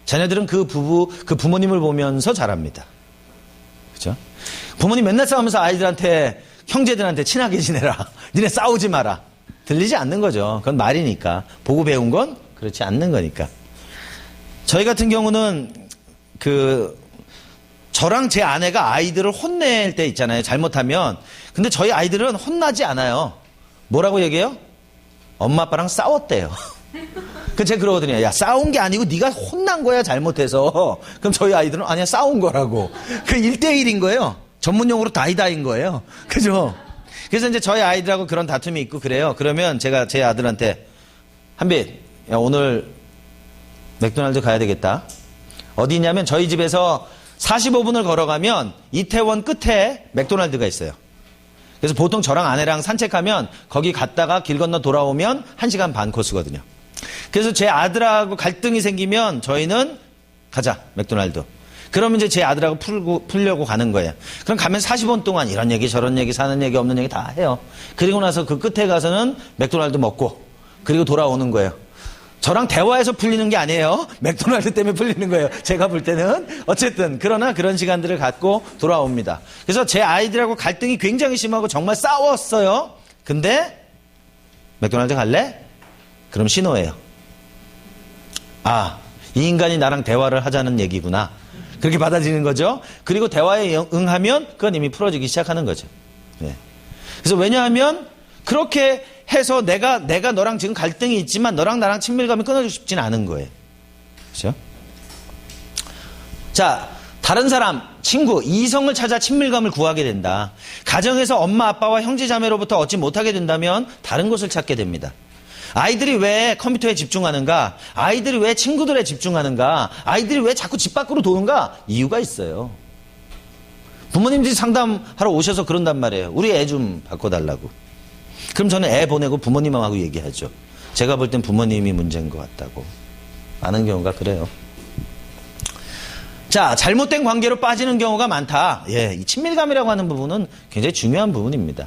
자녀들은 그 부모님을 보면서 자랍니다. 그죠? 부모님 맨날 싸우면서 아이들한테, 형제들한테 친하게 지내라. 니네 싸우지 마라. 들리지 않는 거죠. 그건 말이니까. 보고 배운 건 그렇지 않는 거니까. 저희 같은 경우는 저랑 제 아내가 아이들을 혼낼 때 있잖아요. 잘못하면. 근데 저희 아이들은 혼나지 않아요. 뭐라고 얘기해요? 엄마 아빠랑 싸웠대요. 제가 그러거든요. 야, 싸운 게 아니고 네가 혼난 거야, 잘못해서. 그럼 저희 아이들은 아니야, 싸운 거라고. 1대1인 거예요. 전문용어로 다이다인 거예요. 그죠? 그래서 이제 저희 아이들하고 그런 다툼이 있고 그래요. 그러면 제가 제 아들한테 한빛, 야, 오늘 맥도날드 가야 되겠다. 어디 있냐면 저희 집에서 45분을 걸어가면 이태원 끝에 맥도날드가 있어요. 그래서 보통 저랑 아내랑 산책하면 거기 갔다가 길 건너 돌아오면 1시간 반 코스거든요. 그래서 제 아들하고 갈등이 생기면 저희는 가자, 맥도날드. 그러면 이제 제 아들하고 풀려고 가는 거예요. 그럼 가면 40분 동안 이런 얘기 저런 얘기 사는 얘기 없는 얘기 다 해요. 그리고 나서 그 끝에 가서는 맥도날드 먹고 그리고 돌아오는 거예요. 저랑 대화해서 풀리는 게 아니에요. 맥도날드 때문에 풀리는 거예요. 제가 볼 때는. 어쨌든 그러나 그런 시간들을 갖고 돌아옵니다. 그래서 제 아이들하고 갈등이 굉장히 심하고 정말 싸웠어요. 근데 맥도날드 갈래? 그럼 신호예요. 아, 이 인간이 나랑 대화를 하자는 얘기구나. 그렇게 받아들이는 거죠. 그리고 대화에 응하면 그건 이미 풀어지기 시작하는 거죠. 네. 그래서 왜냐하면 그렇게 해서 내가 너랑 지금 갈등이 있지만 너랑 나랑 친밀감이 끊어지고 싶지는 않은 거예요. 그렇죠? 자, 다른 사람, 친구, 이성을 찾아 친밀감을 구하게 된다. 가정에서 엄마, 아빠와 형제, 자매로부터 얻지 못하게 된다면 다른 곳을 찾게 됩니다. 아이들이 왜 컴퓨터에 집중하는가? 아이들이 왜 친구들에 집중하는가? 아이들이 왜 자꾸 집 밖으로 도는가? 이유가 있어요. 부모님들이 상담하러 오셔서 그런단 말이에요. 우리 애 좀 바꿔달라고. 그럼 저는 애 보내고 부모님하고 얘기하죠. 제가 볼 땐 부모님이 문제인 것 같다고. 많은 경우가 그래요. 자, 잘못된 관계로 빠지는 경우가 많다. 예, 이 친밀감이라고 하는 부분은 굉장히 중요한 부분입니다.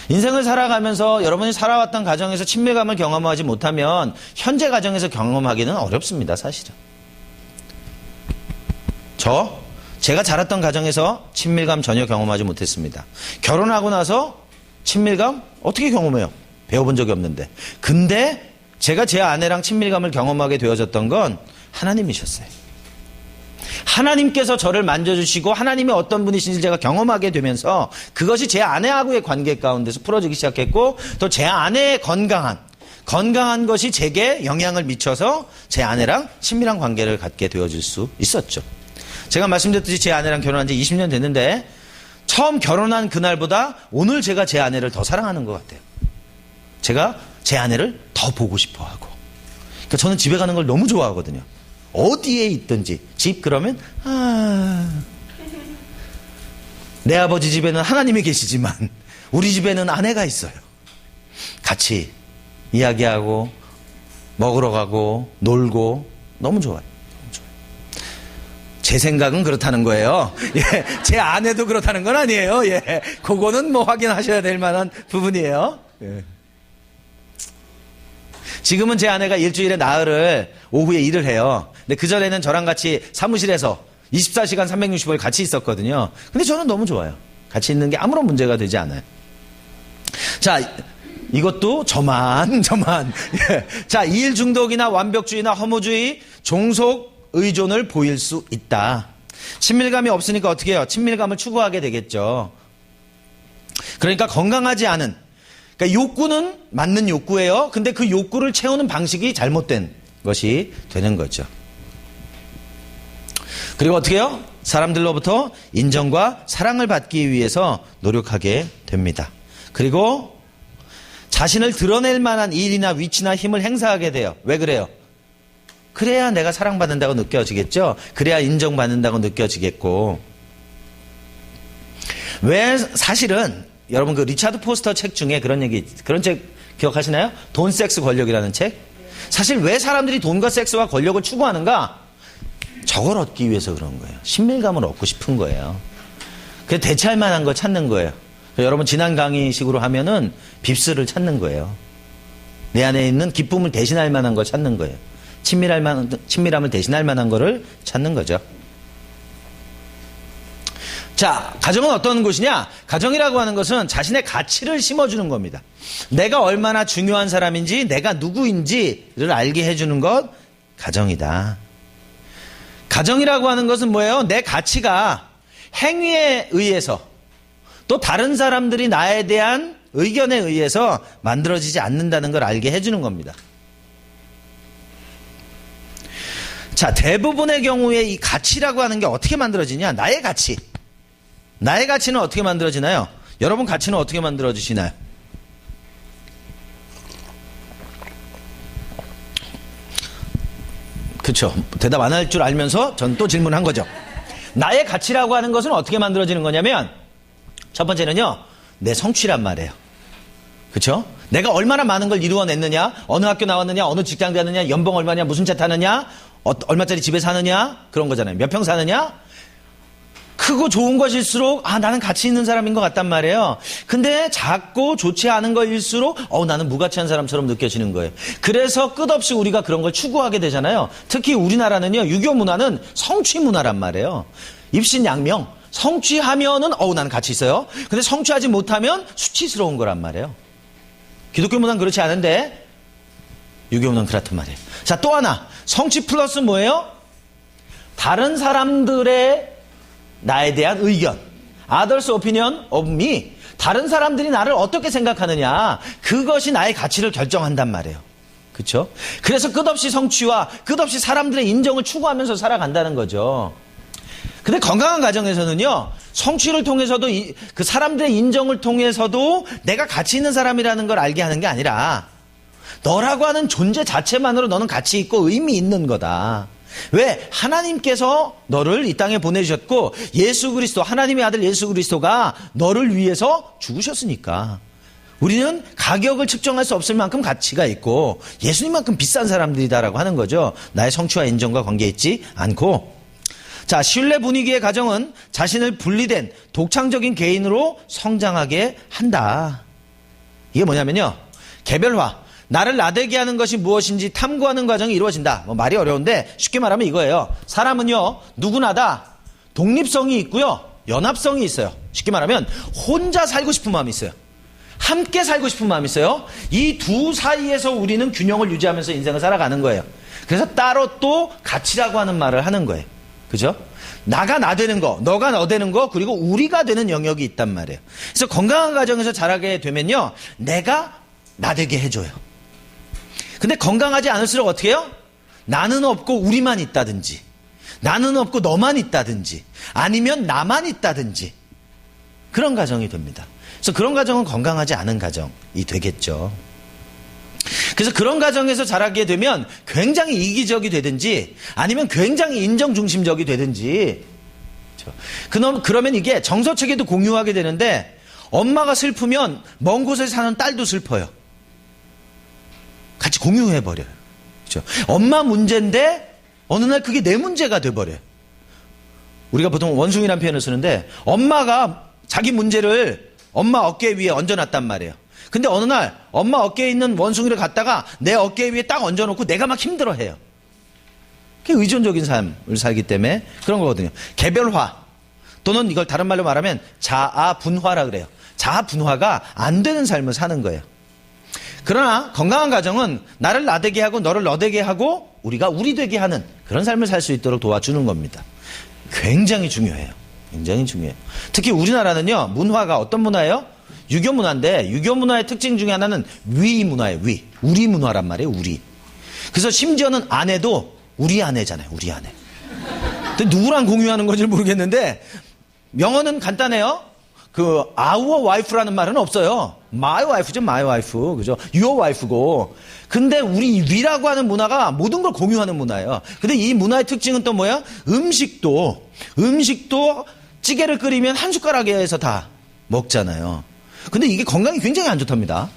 인생을 살아가면서 여러분이 살아왔던 가정에서 친밀감을 경험하지 못하면 현재 가정에서 경험하기는 어렵습니다, 사실은. 제가 자랐던 가정에서 친밀감 전혀 경험하지 못했습니다. 결혼하고 나서 친밀감 어떻게 경험해요? 배워본 적이 없는데. 근데 제가 제 아내랑 친밀감을 경험하게 되어졌던 건 하나님이셨어요. 하나님께서 저를 만져주시고 하나님이 어떤 분이신지 제가 경험하게 되면서 그것이 제 아내하고의 관계 가운데서 풀어지기 시작했고 또 제 아내의 건강한 것이 제게 영향을 미쳐서 제 아내랑 친밀한 관계를 갖게 되어질 수 있었죠. 제가 말씀드렸듯이 제 아내랑 결혼한 지 20년 됐는데 처음 결혼한 그날보다 오늘 제가 제 아내를 더 사랑하는 것 같아요. 제가 제 아내를 더 보고 싶어 하고. 그러니까 저는 집에 가는 걸 너무 좋아하거든요. 어디에 있든지. 집 그러면, 내 아버지 집에는 하나님이 계시지만 우리 집에는 아내가 있어요. 같이 이야기하고 먹으러 가고 놀고 너무 좋아요. 제 생각은 그렇다는 거예요. 예, 제 아내도 그렇다는 건 아니에요. 예, 그거는 뭐 확인하셔야 될 만한 부분이에요. 예. 지금은 제 아내가 일주일에 나흘을 오후에 일을 해요. 근데 그전에는 저랑 같이 사무실에서 24시간 365일 같이 있었거든요. 근데 저는 너무 좋아요. 같이 있는 게 아무런 문제가 되지 않아요. 자, 이것도 저만. 예. 자, 일 중독이나 완벽주의나 허무주의, 종속 의존을 보일 수 있다. 친밀감이 없으니까 어떻게 해요? 친밀감을 추구하게 되겠죠. 그러니까 건강하지 않은, 그러니까 욕구는 맞는 욕구예요. 근데 그 욕구를 채우는 방식이 잘못된 것이 되는 거죠. 그리고 어떻게 해요? 사람들로부터 인정과 사랑을 받기 위해서 노력하게 됩니다. 그리고 자신을 드러낼 만한 일이나 위치나 힘을 행사하게 돼요. 왜 그래요? 그래야 내가 사랑받는다고 느껴지겠죠. 그래야 인정받는다고 느껴지겠고. 왜 사실은 여러분 그 리차드 포스터 책 중에 그런 책 기억하시나요? 돈, 섹스, 권력이라는 책. 사실 왜 사람들이 돈과 섹스와 권력을 추구하는가? 저걸 얻기 위해서 그런 거예요. 친밀감을 얻고 싶은 거예요. 그래서 대체할 만한 걸 찾는 거예요. 여러분 지난 강의식으로 하면은 빕스를 찾는 거예요. 내 안에 있는 기쁨을 대신할 만한 걸 찾는 거예요. 친밀함을 대신할 만한 거를 찾는 거죠. 자, 가정은 어떤 곳이냐? 가정이라고 하는 것은 자신의 가치를 심어주는 겁니다. 내가 얼마나 중요한 사람인지, 내가 누구인지를 알게 해주는 것, 가정이다. 가정이라고 하는 것은 뭐예요? 내 가치가 행위에 의해서 또 다른 사람들이 나에 대한 의견에 의해서 만들어지지 않는다는 걸 알게 해주는 겁니다. 자, 대부분의 경우에 이 가치라고 하는 게 어떻게 만들어지냐? 나의 가치. 나의 가치는 어떻게 만들어지나요? 여러분 가치는 어떻게 만들어지시나요? 그렇죠. 대답 안 할 줄 알면서 전 또 질문한 거죠. 나의 가치라고 하는 것은 어떻게 만들어지는 거냐면 첫 번째는요. 내 성취란 말이에요. 그렇죠? 내가 얼마나 많은 걸 이루어냈느냐, 어느 학교 나왔느냐, 어느 직장 다느냐, 연봉 얼마냐, 무슨 차 타느냐, 얼마짜리 집에 사느냐, 그런 거잖아요. 몇 평 사느냐. 크고 좋은 것일수록 나는 가치 있는 사람인 것 같단 말이에요. 근데 작고 좋지 않은 것일수록 나는 무가치한 사람처럼 느껴지는 거예요. 그래서 끝없이 우리가 그런 걸 추구하게 되잖아요. 특히 우리나라는요. 유교 문화는 성취 문화란 말이에요. 입신양명. 성취하면은 나는 가치 있어요. 근데 성취하지 못하면 수치스러운 거란 말이에요. 기독교 문화는 그렇지 않은데 유교 문화는 그렇단 말이에요. 자, 또 하나. 성취 플러스 뭐예요? 다른 사람들의 나에 대한 의견. Others opinion of me. 다른 사람들이 나를 어떻게 생각하느냐. 그것이 나의 가치를 결정한단 말이에요. 그렇죠? 그래서 끝없이 성취와 끝없이 사람들의 인정을 추구하면서 살아간다는 거죠. 근데 건강한 가정에서는요. 성취를 통해서도 그 사람들의 인정을 통해서도 내가 가치 있는 사람이라는 걸 알게 하는 게 아니라 너라고 하는 존재 자체만으로 너는 가치 있고 의미 있는 거다. 왜? 하나님께서 너를 이 땅에 보내주셨고 예수 그리스도, 하나님의 아들 예수 그리스도가 너를 위해서 죽으셨으니까 우리는 가격을 측정할 수 없을 만큼 가치가 있고 예수님만큼 비싼 사람들이다라고 하는 거죠. 나의 성취와 인정과 관계있지 않고. 자, 신뢰 분위기의 가정은 자신을 분리된 독창적인 개인으로 성장하게 한다. 이게 뭐냐면요. 개별화. 나를 나대게 하는 것이 무엇인지 탐구하는 과정이 이루어진다. 말이 어려운데 쉽게 말하면 이거예요. 사람은요. 누구나 다 독립성이 있고요. 연합성이 있어요. 쉽게 말하면 혼자 살고 싶은 마음이 있어요. 함께 살고 싶은 마음이 있어요. 이 두 사이에서 우리는 균형을 유지하면서 인생을 살아가는 거예요. 그래서 따로 또 가치라고 하는 말을 하는 거예요. 그죠? 나가 나 되는 거, 너가 너 되는 거, 그리고 우리가 되는 영역이 있단 말이에요. 그래서 건강한 가정에서 자라게 되면요. 내가 나 되게 해줘요. 근데 건강하지 않을수록 어떻게 해요? 나는 없고 우리만 있다든지, 나는 없고 너만 있다든지, 아니면 나만 있다든지, 그런 가정이 됩니다. 그래서 그런 가정은 건강하지 않은 가정이 되겠죠. 그래서 그런 가정에서 자라게 되면 굉장히 이기적이 되든지, 아니면 굉장히 인정 중심적이 되든지, 그러면 이게 정서체계도 공유하게 되는데, 엄마가 슬프면 먼 곳에 사는 딸도 슬퍼요. 같이 공유해버려요. 그렇죠? 엄마 문제인데 어느 날 그게 내 문제가 돼버려요. 우리가 보통 원숭이라는 표현을 쓰는데 엄마가 자기 문제를 엄마 어깨 위에 얹어놨단 말이에요. 근데 어느 날 엄마 어깨에 있는 원숭이를 갖다가 내 어깨 위에 딱 얹어놓고 내가 막 힘들어해요. 그게 의존적인 삶을 살기 때문에 그런 거거든요. 개별화 또는 이걸 다른 말로 말하면 자아분화라 그래요. 자아분화가 안 되는 삶을 사는 거예요. 그러나 건강한 가정은 나를 나되게 하고 너를 너되게 하고 우리가 우리 되게 하는 그런 삶을 살 수 있도록 도와주는 겁니다. 굉장히 중요해요. 굉장히 중요해요. 특히 우리나라는요. 문화가 어떤 문화예요? 유교 문화인데 유교 문화의 특징 중에 하나는 위 문화예요. 위. 우리 문화란 말이에요. 우리. 그래서 심지어는 아내도 우리 아내잖아요. 우리 아내. 근데 누구랑 공유하는 건지 모르겠는데 명언은 간단해요. our wife라는 말은 없어요. my wife죠, my wife. 그죠? your wife고. 근데 우리 위라고 하는 문화가 모든 걸 공유하는 문화예요. 근데 이 문화의 특징은 또 뭐야? 음식도 찌개를 끓이면 한 숟가락에서 다 먹잖아요. 근데 이게 건강에 굉장히 안 좋답니다.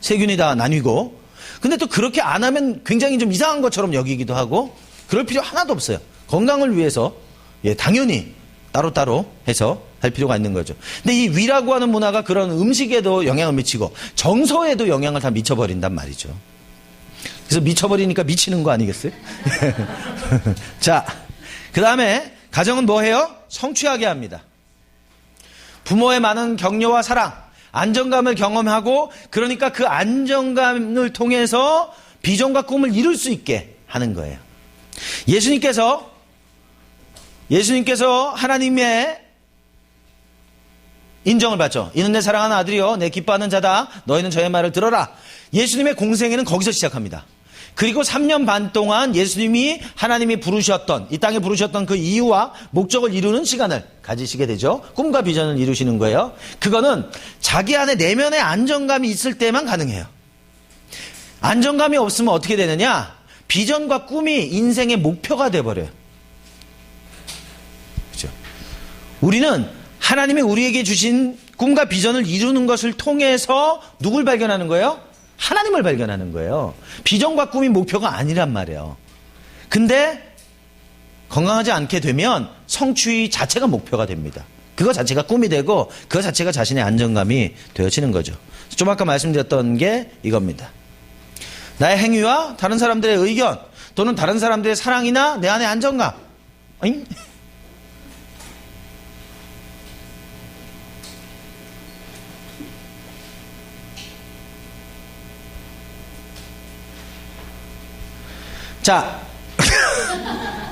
세균이 다 나뉘고. 근데 또 그렇게 안 하면 굉장히 좀 이상한 것처럼 여기기도 하고, 그럴 필요 하나도 없어요. 건강을 위해서, 당연히 따로따로 해서 할 필요가 있는 거죠. 근데 이 위라고 하는 문화가 그런 음식에도 영향을 미치고 정서에도 영향을 다 미쳐버린단 말이죠. 그래서 미쳐버리니까 미치는 거 아니겠어요? 자, 그 다음에 가정은 뭐 해요? 성취하게 합니다. 부모의 많은 격려와 사랑, 안정감을 경험하고 그러니까 그 안정감을 통해서 비전과 꿈을 이룰 수 있게 하는 거예요. 예수님께서 하나님의 인정을 받죠. 이는 내 사랑하는 아들이요 내 기뻐하는 자다. 너희는 저의 말을 들어라. 예수님의 공생애는 거기서 시작합니다. 그리고 3년 반 동안 예수님이 하나님이 부르셨던, 이 땅에 부르셨던 그 이유와 목적을 이루는 시간을 가지시게 되죠. 꿈과 비전을 이루시는 거예요. 그거는 자기 안에 내면의 안정감이 있을 때만 가능해요. 안정감이 없으면 어떻게 되느냐? 비전과 꿈이 인생의 목표가 돼버려요. 그렇죠? 우리는 하나님이 우리에게 주신 꿈과 비전을 이루는 것을 통해서 누굴 발견하는 거예요? 하나님을 발견하는 거예요. 비전과 꿈이 목표가 아니란 말이에요. 근데 건강하지 않게 되면 성취 자체가 목표가 됩니다. 그거 자체가 꿈이 되고 그거 자체가 자신의 안정감이 되어지는 거죠. 좀 아까 말씀드렸던 게 이겁니다. 나의 행위와 다른 사람들의 의견 또는 다른 사람들의 사랑이나 내 안의 안정감. 잉? 자,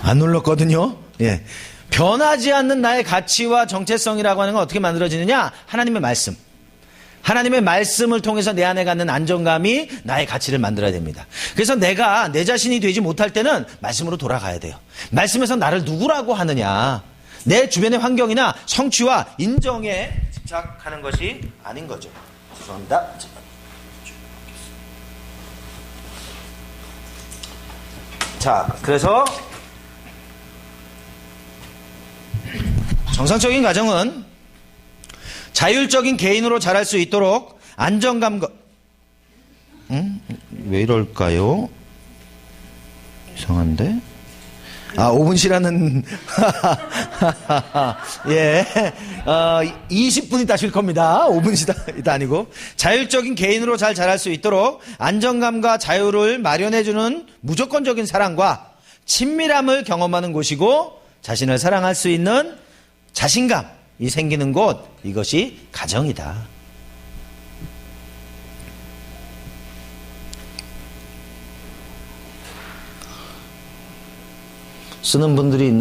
안 눌렀거든요. 예. 변하지 않는 나의 가치와 정체성이라고 하는 건 어떻게 만들어지느냐? 하나님의 말씀. 하나님의 말씀을 통해서 내 안에 갖는 안정감이 나의 가치를 만들어야 됩니다. 그래서 내가 내 자신이 되지 못할 때는 말씀으로 돌아가야 돼요. 말씀에서 나를 누구라고 하느냐? 내 주변의 환경이나 성취와 인정에 집착하는 것이 아닌 거죠. 죄송합니다. 자, 그래서 정상적인 가정은 자율적인 개인으로 자랄 수 있도록 안정감과 왜 이럴까요? 이상한데? 5분 쉬라는 예, 20분 있다 쉴 겁니다. 5분 쉬다 아니고 자율적인 개인으로 잘 자랄 수 있도록 안정감과 자유를 마련해주는 무조건적인 사랑과 친밀함을 경험하는 곳이고 자신을 사랑할 수 있는 자신감이 생기는 곳, 이것이 가정이다. 쓰는 분들이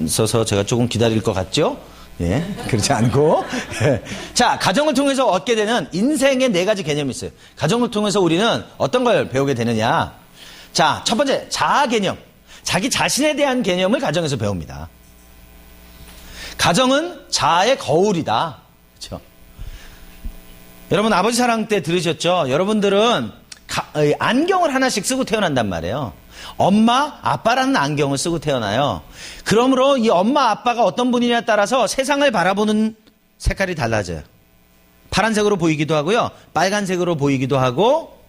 있어서 제가 조금 기다릴 것 같죠? 예, 그렇지 않고. 예. 자, 가정을 통해서 얻게 되는 인생의 4가지 개념이 있어요. 가정을 통해서 우리는 어떤 걸 배우게 되느냐? 자, 첫 번째, 자아 개념. 자기 자신에 대한 개념을 가정에서 배웁니다. 가정은 자아의 거울이다. 그렇죠? 여러분, 아버지 사랑 때 들으셨죠? 여러분들은 안경을 하나씩 쓰고 태어난단 말이에요. 엄마, 아빠라는 안경을 쓰고 태어나요. 그러므로 이 엄마, 아빠가 어떤 분이냐에 따라서 세상을 바라보는 색깔이 달라져요. 파란색으로 보이기도 하고요. 빨간색으로 보이기도 하고,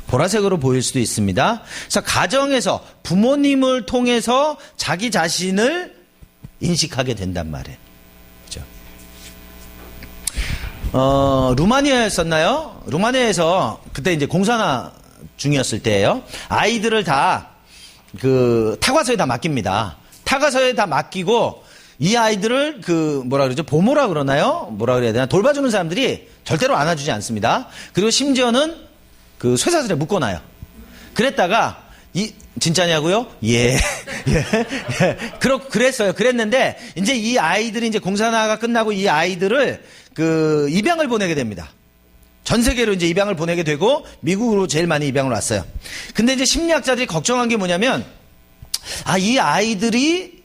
보라색으로 보일 수도 있습니다. 그래서 가정에서 부모님을 통해서 자기 자신을 인식하게 된단 말이에요. 그렇죠? 루마니아였었나요? 루마니아에서 그때 이제 공산화 중이었을 때예요. 아이들을 다 타과서에 다 맡깁니다. 타과서에 다 맡기고 이 아이들을 보모라 그러나요? 뭐라 그래야 되나? 돌봐주는 사람들이 절대로 안아주지 않습니다. 그리고 심지어는 쇠사슬에 묶어놔요. 그랬다가 진짜냐고요? 예. 그랬어요. 그랬는데 이제 이 아이들이 이제 공산화가 끝나고 이 아이들을 입양을 보내게 됩니다. 전 세계로 이제 입양을 보내게 되고 미국으로 제일 많이 입양을 왔어요. 근데 이제 심리학자들이 걱정한 게 뭐냐면 이 아이들이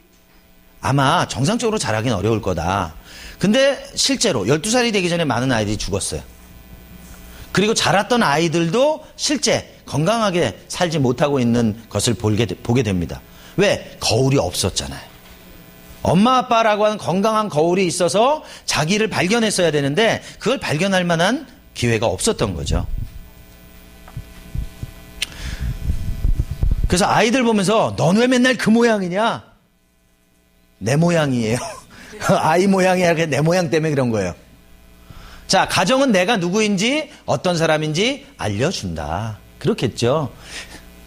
아마 정상적으로 자라기는 어려울 거다. 근데 실제로 12살이 되기 전에 많은 아이들이 죽었어요. 그리고 자랐던 아이들도 실제 건강하게 살지 못하고 있는 것을 보게 됩니다. 왜? 거울이 없었잖아요. 엄마 아빠라고 하는 건강한 거울이 있어서 자기를 발견했어야 되는데 그걸 발견할 만한 기회가 없었던 거죠. 그래서 아이들 보면서 넌 왜 맨날 그 모양이냐? 내 모양이에요. 아이 모양이 아니라 내 모양 때문에 그런 거예요. 자, 가정은 내가 누구인지 어떤 사람인지 알려준다. 그렇겠죠.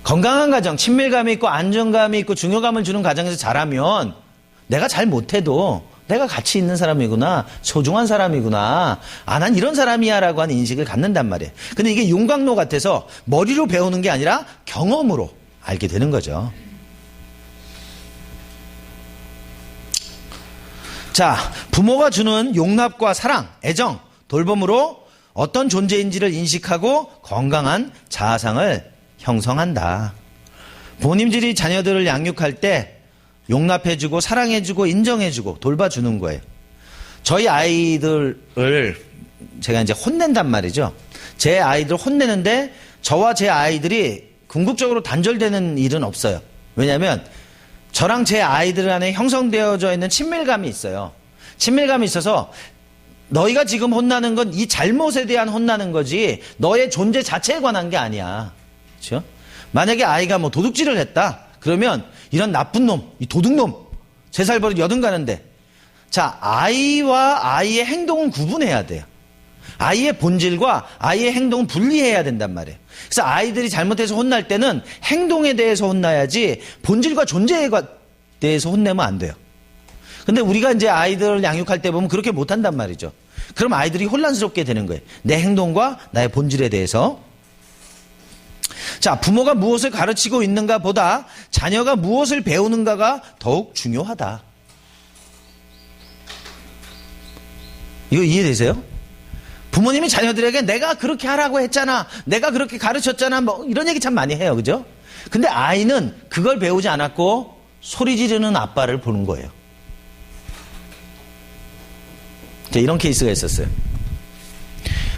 건강한 가정, 친밀감이 있고 안정감이 있고 중요감을 주는 가정에서 자라면 내가 잘 못해도 내가 가치 있는 사람이구나, 소중한 사람이구나, 난 이런 사람이야 라고 하는 인식을 갖는단 말이에요. 근데 이게 용광로 같아서 머리로 배우는 게 아니라 경험으로 알게 되는 거죠. 자, 부모가 주는 용납과 사랑, 애정, 돌봄으로 어떤 존재인지를 인식하고 건강한 자아상을 형성한다. 부모님들이 자녀들을 양육할 때 용납해주고 사랑해주고 인정해주고 돌봐주는 거예요. 저희 아이들을 제가 이제 혼낸단 말이죠. 제 아이들 혼내는데 저와 제 아이들이 궁극적으로 단절되는 일은 없어요. 왜냐하면 저랑 제 아이들 안에 형성되어져 있는 친밀감이 있어요. 친밀감이 있어서 너희가 지금 혼나는 건 이 잘못에 대한 혼나는 거지 너의 존재 자체에 관한 게 아니야. 그렇죠? 만약에 아이가 뭐 도둑질을 했다. 그러면 이런 나쁜 놈, 이 도둑놈, 제 살벌이 여든 가는데 자, 아이와 아이의 행동은 구분해야 돼요. 아이의 본질과 아이의 행동은 분리해야 된단 말이에요. 그래서 아이들이 잘못해서 혼날 때는 행동에 대해서 혼나야지 본질과 존재에 대해서 혼내면 안 돼요. 근데 우리가 이제 아이들을 양육할 때 보면 그렇게 못한단 말이죠. 그럼 아이들이 혼란스럽게 되는 거예요. 내 행동과 나의 본질에 대해서. 자, 부모가 무엇을 가르치고 있는가 보다 자녀가 무엇을 배우는가가 더욱 중요하다. 이거 이해되세요? 부모님이 자녀들에게 내가 그렇게 하라고 했잖아. 내가 그렇게 가르쳤잖아. 뭐 이런 얘기 참 많이 해요. 그죠? 근데 아이는 그걸 배우지 않았고 소리 지르는 아빠를 보는 거예요. 이런 케이스가 있었어요.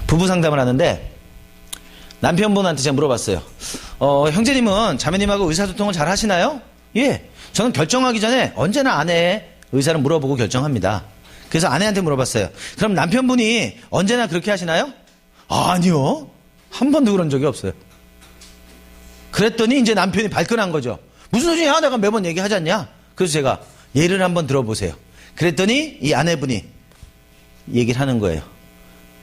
부부 상담을 하는데 남편분한테 제가 물어봤어요. 형제님은 자매님하고 의사소통을 잘 하시나요? 예. 저는 결정하기 전에 언제나 아내의 의사를 물어보고 결정합니다. 그래서 아내한테 물어봤어요. 그럼 남편분이 언제나 그렇게 하시나요? 아니요. 한 번도 그런 적이 없어요. 그랬더니 이제 남편이 발끈한 거죠. 무슨 소리야? 내가 매번 얘기하지 않냐? 그래서 제가 예를 한번 들어보세요. 그랬더니 이 아내분이 얘기를 하는 거예요.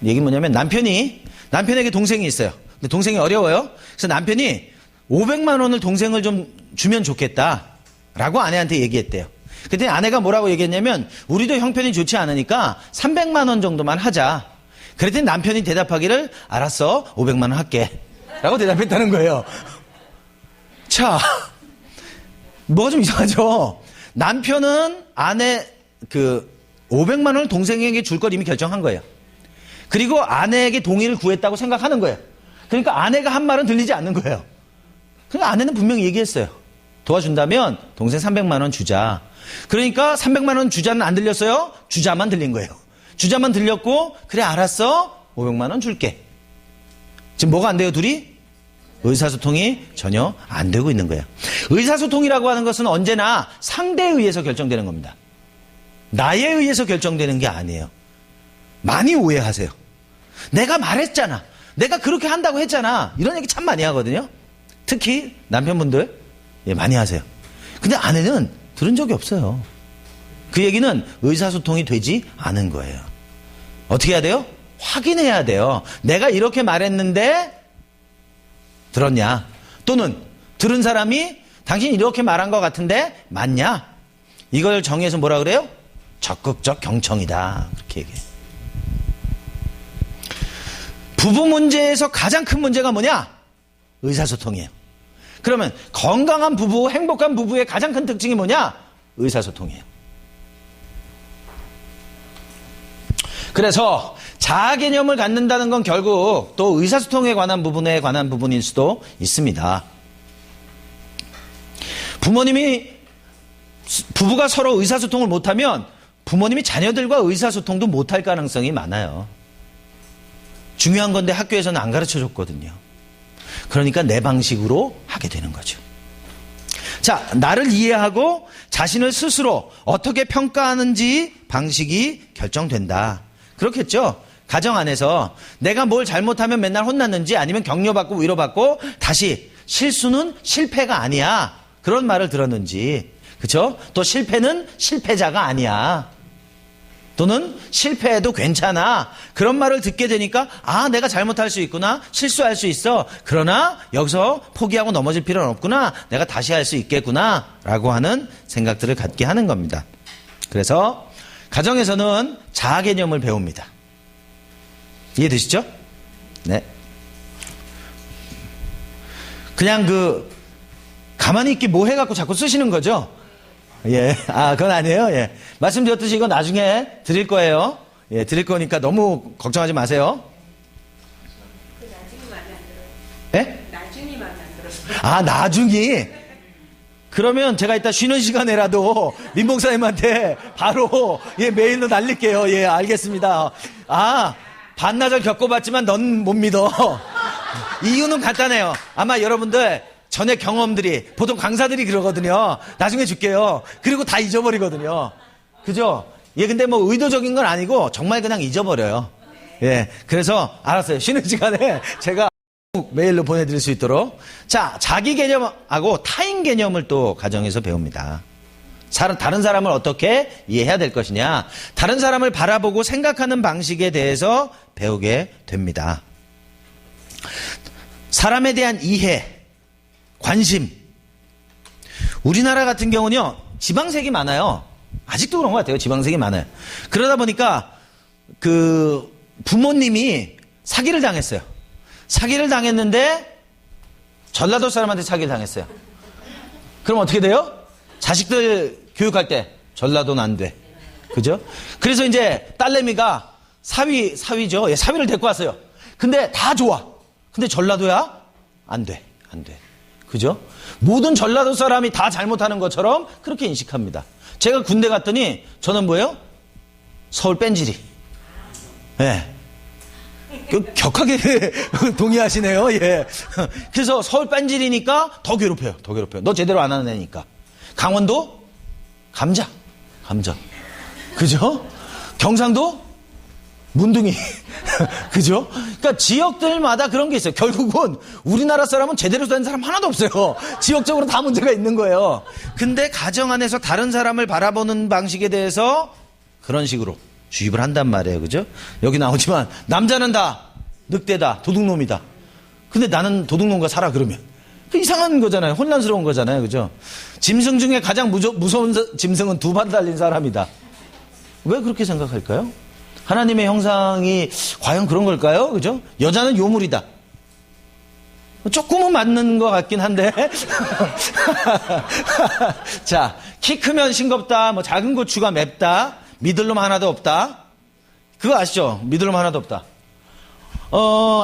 얘기는 뭐냐면 남편에게 동생이 있어요. 근데 동생이 어려워요. 그래서 남편이 500만 원을 동생을 좀 주면 좋겠다라고 아내한테 얘기했대요. 그때 아내가 뭐라고 얘기했냐면 우리도 형편이 좋지 않으니까 300만 원 정도만 하자. 그랬더니 남편이 대답하기를 알았어 500만 원 할게 라고 대답했다는 거예요. 자, 뭐가 좀 이상하죠. 남편은 아내 500만 원을 동생에게 줄 걸 이미 결정한 거예요. 그리고 아내에게 동의를 구했다고 생각하는 거예요. 그러니까 아내가 한 말은 들리지 않는 거예요. 그러니까 아내는 분명히 얘기했어요. 도와준다면 동생 300만 원 주자. 그러니까 300만 원 주자는 안 들렸어요. 주자만 들린 거예요. 주자만 들렸고 그래 알았어 500만 원 줄게. 지금 뭐가 안 돼요 둘이? 의사소통이 전혀 안 되고 있는 거예요. 의사소통이라고 하는 것은 언제나 상대에 의해서 결정되는 겁니다. 나에 의해서 결정되는 게 아니에요. 많이 오해하세요. 내가 말했잖아. 내가 그렇게 한다고 했잖아. 이런 얘기 참 많이 하거든요. 특히 남편분들 많이 하세요. 근데 아내는 들은 적이 없어요. 그 얘기는 의사소통이 되지 않은 거예요. 어떻게 해야 돼요? 확인해야 돼요. 내가 이렇게 말했는데 들었냐? 또는 들은 사람이 당신이 이렇게 말한 것 같은데 맞냐? 이걸 정의해서 뭐라 그래요? 적극적 경청이다. 그렇게 얘기해요. 부부 문제에서 가장 큰 문제가 뭐냐? 의사소통이에요. 그러면 건강한 부부, 행복한 부부의 가장 큰 특징이 뭐냐? 의사소통이에요. 그래서 자아 개념을 갖는다는 건 결국 또 의사소통에 관한 부분에 관한 부분일 수도 있습니다. 부부가 서로 의사소통을 못하면 부모님이 자녀들과 의사소통도 못할 가능성이 많아요. 중요한 건데 학교에서는 안 가르쳐줬거든요. 그러니까 내 방식으로 하게 되는 거죠. 자, 나를 이해하고 자신을 스스로 어떻게 평가하는지 방식이 결정된다. 그렇겠죠? 가정 안에서 내가 뭘 잘못하면 맨날 혼났는지 아니면 격려받고 위로받고 다시 실수는 실패가 아니야. 그런 말을 들었는지. 그렇죠? 또 실패는 실패자가 아니야. 또는 실패해도 괜찮아. 그런 말을 듣게 되니까 내가 잘못할 수 있구나. 실수할 수 있어. 그러나 여기서 포기하고 넘어질 필요는 없구나. 내가 다시 할 수 있겠구나. 라고 하는 생각들을 갖게 하는 겁니다. 그래서 가정에서는 자아 개념을 배웁니다. 이해되시죠? 네. 그냥 가만히 있기 뭐 해갖고 자꾸 쓰시는 거죠? 예. 그건 아니에요. 예. 말씀드렸듯이 이거 나중에 드릴 거예요. 예, 드릴 거니까 너무 걱정하지 마세요. 나중에 마음에 안 들어요. 예? 나중에 마음에 안 들어요. 아, 나중에. 그러면 제가 이따 쉬는 시간에라도 민 목사님한테 바로 메일로 날릴게요. 예, 알겠습니다. 아, 반나절 겪어봤지만 넌 못 믿어. 이유는 간단해요. 아마 여러분들 전에 경험들이 보통 강사들이 그러거든요. 나중에 줄게요. 그리고 다 잊어버리거든요. 그죠? 예, 근데 뭐 의도적인 건 아니고 정말 그냥 잊어버려요. 예, 그래서 알았어요. 쉬는 시간에 제가 메일로 보내드릴 수 있도록. 자, 자기 개념하고 타인 개념을 또 가정에서 배웁니다. 다른 사람을 어떻게 이해해야 될 것이냐, 다른 사람을 바라보고 생각하는 방식에 대해서 배우게 됩니다. 사람에 대한 이해, 관심. 우리나라 같은 경우는요, 지방색이 많아요. 아직도 그런 것 같아요. 지방색이 많아요. 그러다 보니까 부모님이 사기를 당했어요. 사기를 당했는데 전라도 사람한테 사기를 당했어요. 그럼 어떻게 돼요? 자식들 교육할 때 전라도는 안 돼. 그죠? 그래서 이제 딸내미가 사위죠. 예, 사위를 데리고 왔어요. 근데 다 좋아. 근데 전라도야? 안 돼. 안 돼. 그죠? 모든 전라도 사람이 다 잘못하는 것처럼 그렇게 인식합니다. 제가 군대 갔더니 저는 뭐예요? 서울 뺀질이. 예. 격하게 동의하시네요. 예. 그래서 서울 뺀질이니까 더 괴롭혀요. 더 괴롭혀요. 너 제대로 안 하는 애니까. 강원도? 감자. 그죠? 경상도? 문둥이. 그죠? 그러니까 지역들마다 그런 게 있어요. 결국은 우리나라 사람은 제대로 된 사람 하나도 없어요. 지역적으로 다 문제가 있는 거예요. 근데 가정 안에서 다른 사람을 바라보는 방식에 대해서 그런 식으로 주입을 한단 말이에요. 그죠? 여기 나오지만 남자는 다 늑대다, 도둑놈이다. 근데 나는 도둑놈과 살아 그러면 그 이상한 거잖아요. 혼란스러운 거잖아요. 그죠? 짐승 중에 가장 무서운 짐승은 두 발 달린 사람이다. 왜 그렇게 생각할까요? 하나님의 형상이 과연 그런 걸까요? 그죠? 여자는 요물이다. 조금은 맞는 것 같긴 한데. 자, 키 크면 싱겁다. 뭐 작은 고추가 맵다. 믿을 놈 하나도 없다. 그거 아시죠? 믿을 놈 하나도 없다.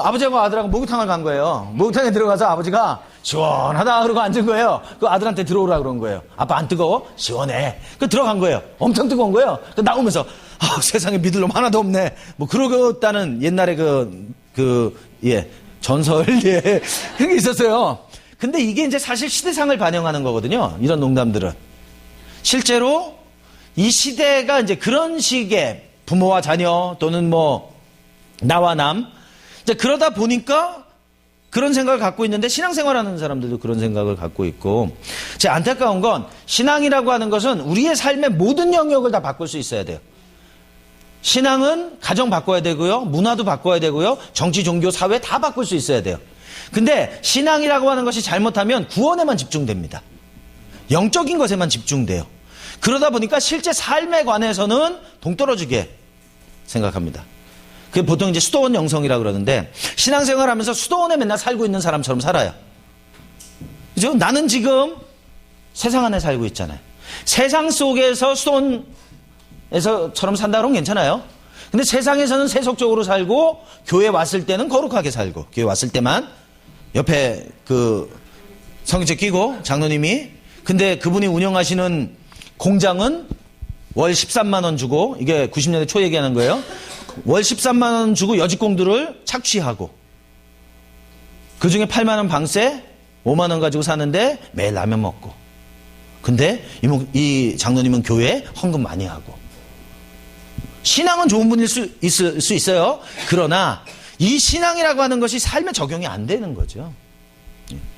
아버지하고 아들하고 목욕탕을 간 거예요. 목욕탕에 들어가서 아버지가 시원하다 그러고 앉은 거예요. 그 아들한테 들어오라 그런 거예요. 아빠 안 뜨거워? 시원해. 그 들어간 거예요. 엄청 뜨거운 거예요. 그 나오면서 세상에 믿을 놈 하나도 없네. 뭐 그러겠다는 옛날에 전설, 예, 그런 게 있었어요. 근데 이게 이제 사실 시대상을 반영하는 거거든요. 이런 농담들은. 실제로 이 시대가 이제 그런 식의 부모와 자녀 또는 뭐 나와 남, 이제 그러다 보니까 그런 생각을 갖고 있는데 신앙생활하는 사람들도 그런 생각을 갖고 있고, 제 안타까운 건 신앙이라고 하는 것은 우리의 삶의 모든 영역을 다 바꿀 수 있어야 돼요. 신앙은 가정 바꿔야 되고요, 문화도 바꿔야 되고요, 정치, 종교, 사회 다 바꿀 수 있어야 돼요. 근데 신앙이라고 하는 것이 잘못하면 구원에만 집중됩니다. 영적인 것에만 집중돼요. 그러다 보니까 실제 삶에 관해서는 동떨어지게 생각합니다. 그게 보통 이제 수도원 영성이라고 그러는데, 신앙생활 하면서 수도원에 맨날 살고 있는 사람처럼 살아요. 그죠? 나는 지금 세상 안에 살고 있잖아요. 세상 속에서 수도원에서처럼 산다 그러면 괜찮아요. 근데 세상에서는 세속적으로 살고, 교회 왔을 때는 거룩하게 살고, 교회 왔을 때만 옆에 성경책 끼고 장로님이, 근데 그분이 운영하시는 공장은 월 13만 원 주고, 이게 90년대 초 얘기하는 거예요. 월 13만 원 주고 여직공들을 착취하고, 그 중에 8만 원 방세, 5만 원 가지고 사는데 매일 라면 먹고. 근데 이 장로님은 교회에 헌금 많이 하고. 신앙은 좋은 분일 수 있어요. 그러나 이 신앙이라고 하는 것이 삶에 적용이 안 되는 거죠.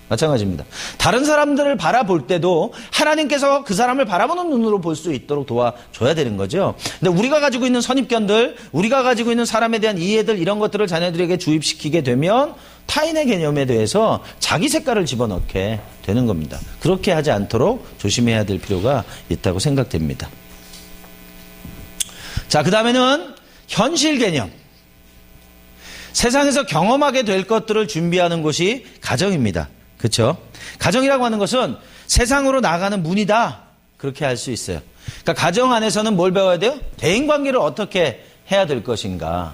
마찬가지입니다. 다른 사람들을 바라볼 때도 하나님께서 그 사람을 바라보는 눈으로 볼 수 있도록 도와줘야 되는 거죠. 근데 우리가 가지고 있는 선입견들, 우리가 가지고 있는 사람에 대한 이해들, 이런 것들을 자녀들에게 주입시키게 되면 타인의 개념에 대해서 자기 색깔을 집어넣게 되는 겁니다. 그렇게 하지 않도록 조심해야 될 필요가 있다고 생각됩니다. 자, 그 다음에는 현실 개념. 세상에서 경험하게 될 것들을 준비하는 곳이 가정입니다. 그렇죠? 가정이라고 하는 것은 세상으로 나가는 문이다. 그렇게 할 수 있어요. 그러니까 가정 안에서는 뭘 배워야 돼요? 대인관계를 어떻게 해야 될 것인가.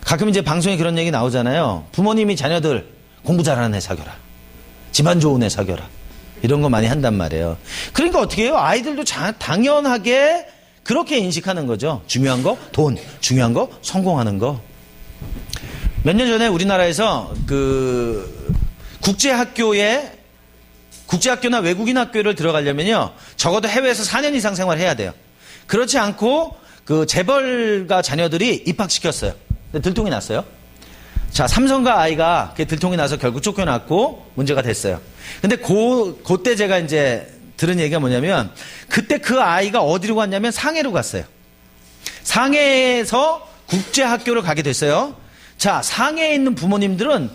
가끔 이제 방송에 그런 얘기 나오잖아요. 부모님이 자녀들 공부 잘하는 애 사귀어라. 집안 좋은 애 사귀어라. 이런 거 많이 한단 말이에요. 그러니까 어떻게 해요? 아이들도 당연하게 그렇게 인식하는 거죠. 중요한 거 돈, 중요한 거 성공하는 거. 몇 년 전에 우리나라에서 국제학교나 외국인 학교를 들어가려면요, 적어도 해외에서 4년 이상 생활해야 돼요. 그렇지 않고 재벌가 자녀들이 입학시켰어요. 근데 들통이 났어요. 자, 삼성가 아이가 들통이 나서 결국 쫓겨났고 문제가 됐어요. 근데 그때 제가 이제 들은 얘기가 뭐냐면, 그때 그 아이가 어디로 갔냐면 상해로 갔어요. 상해에서 국제학교를 가게 됐어요. 자, 상해에 있는 부모님들은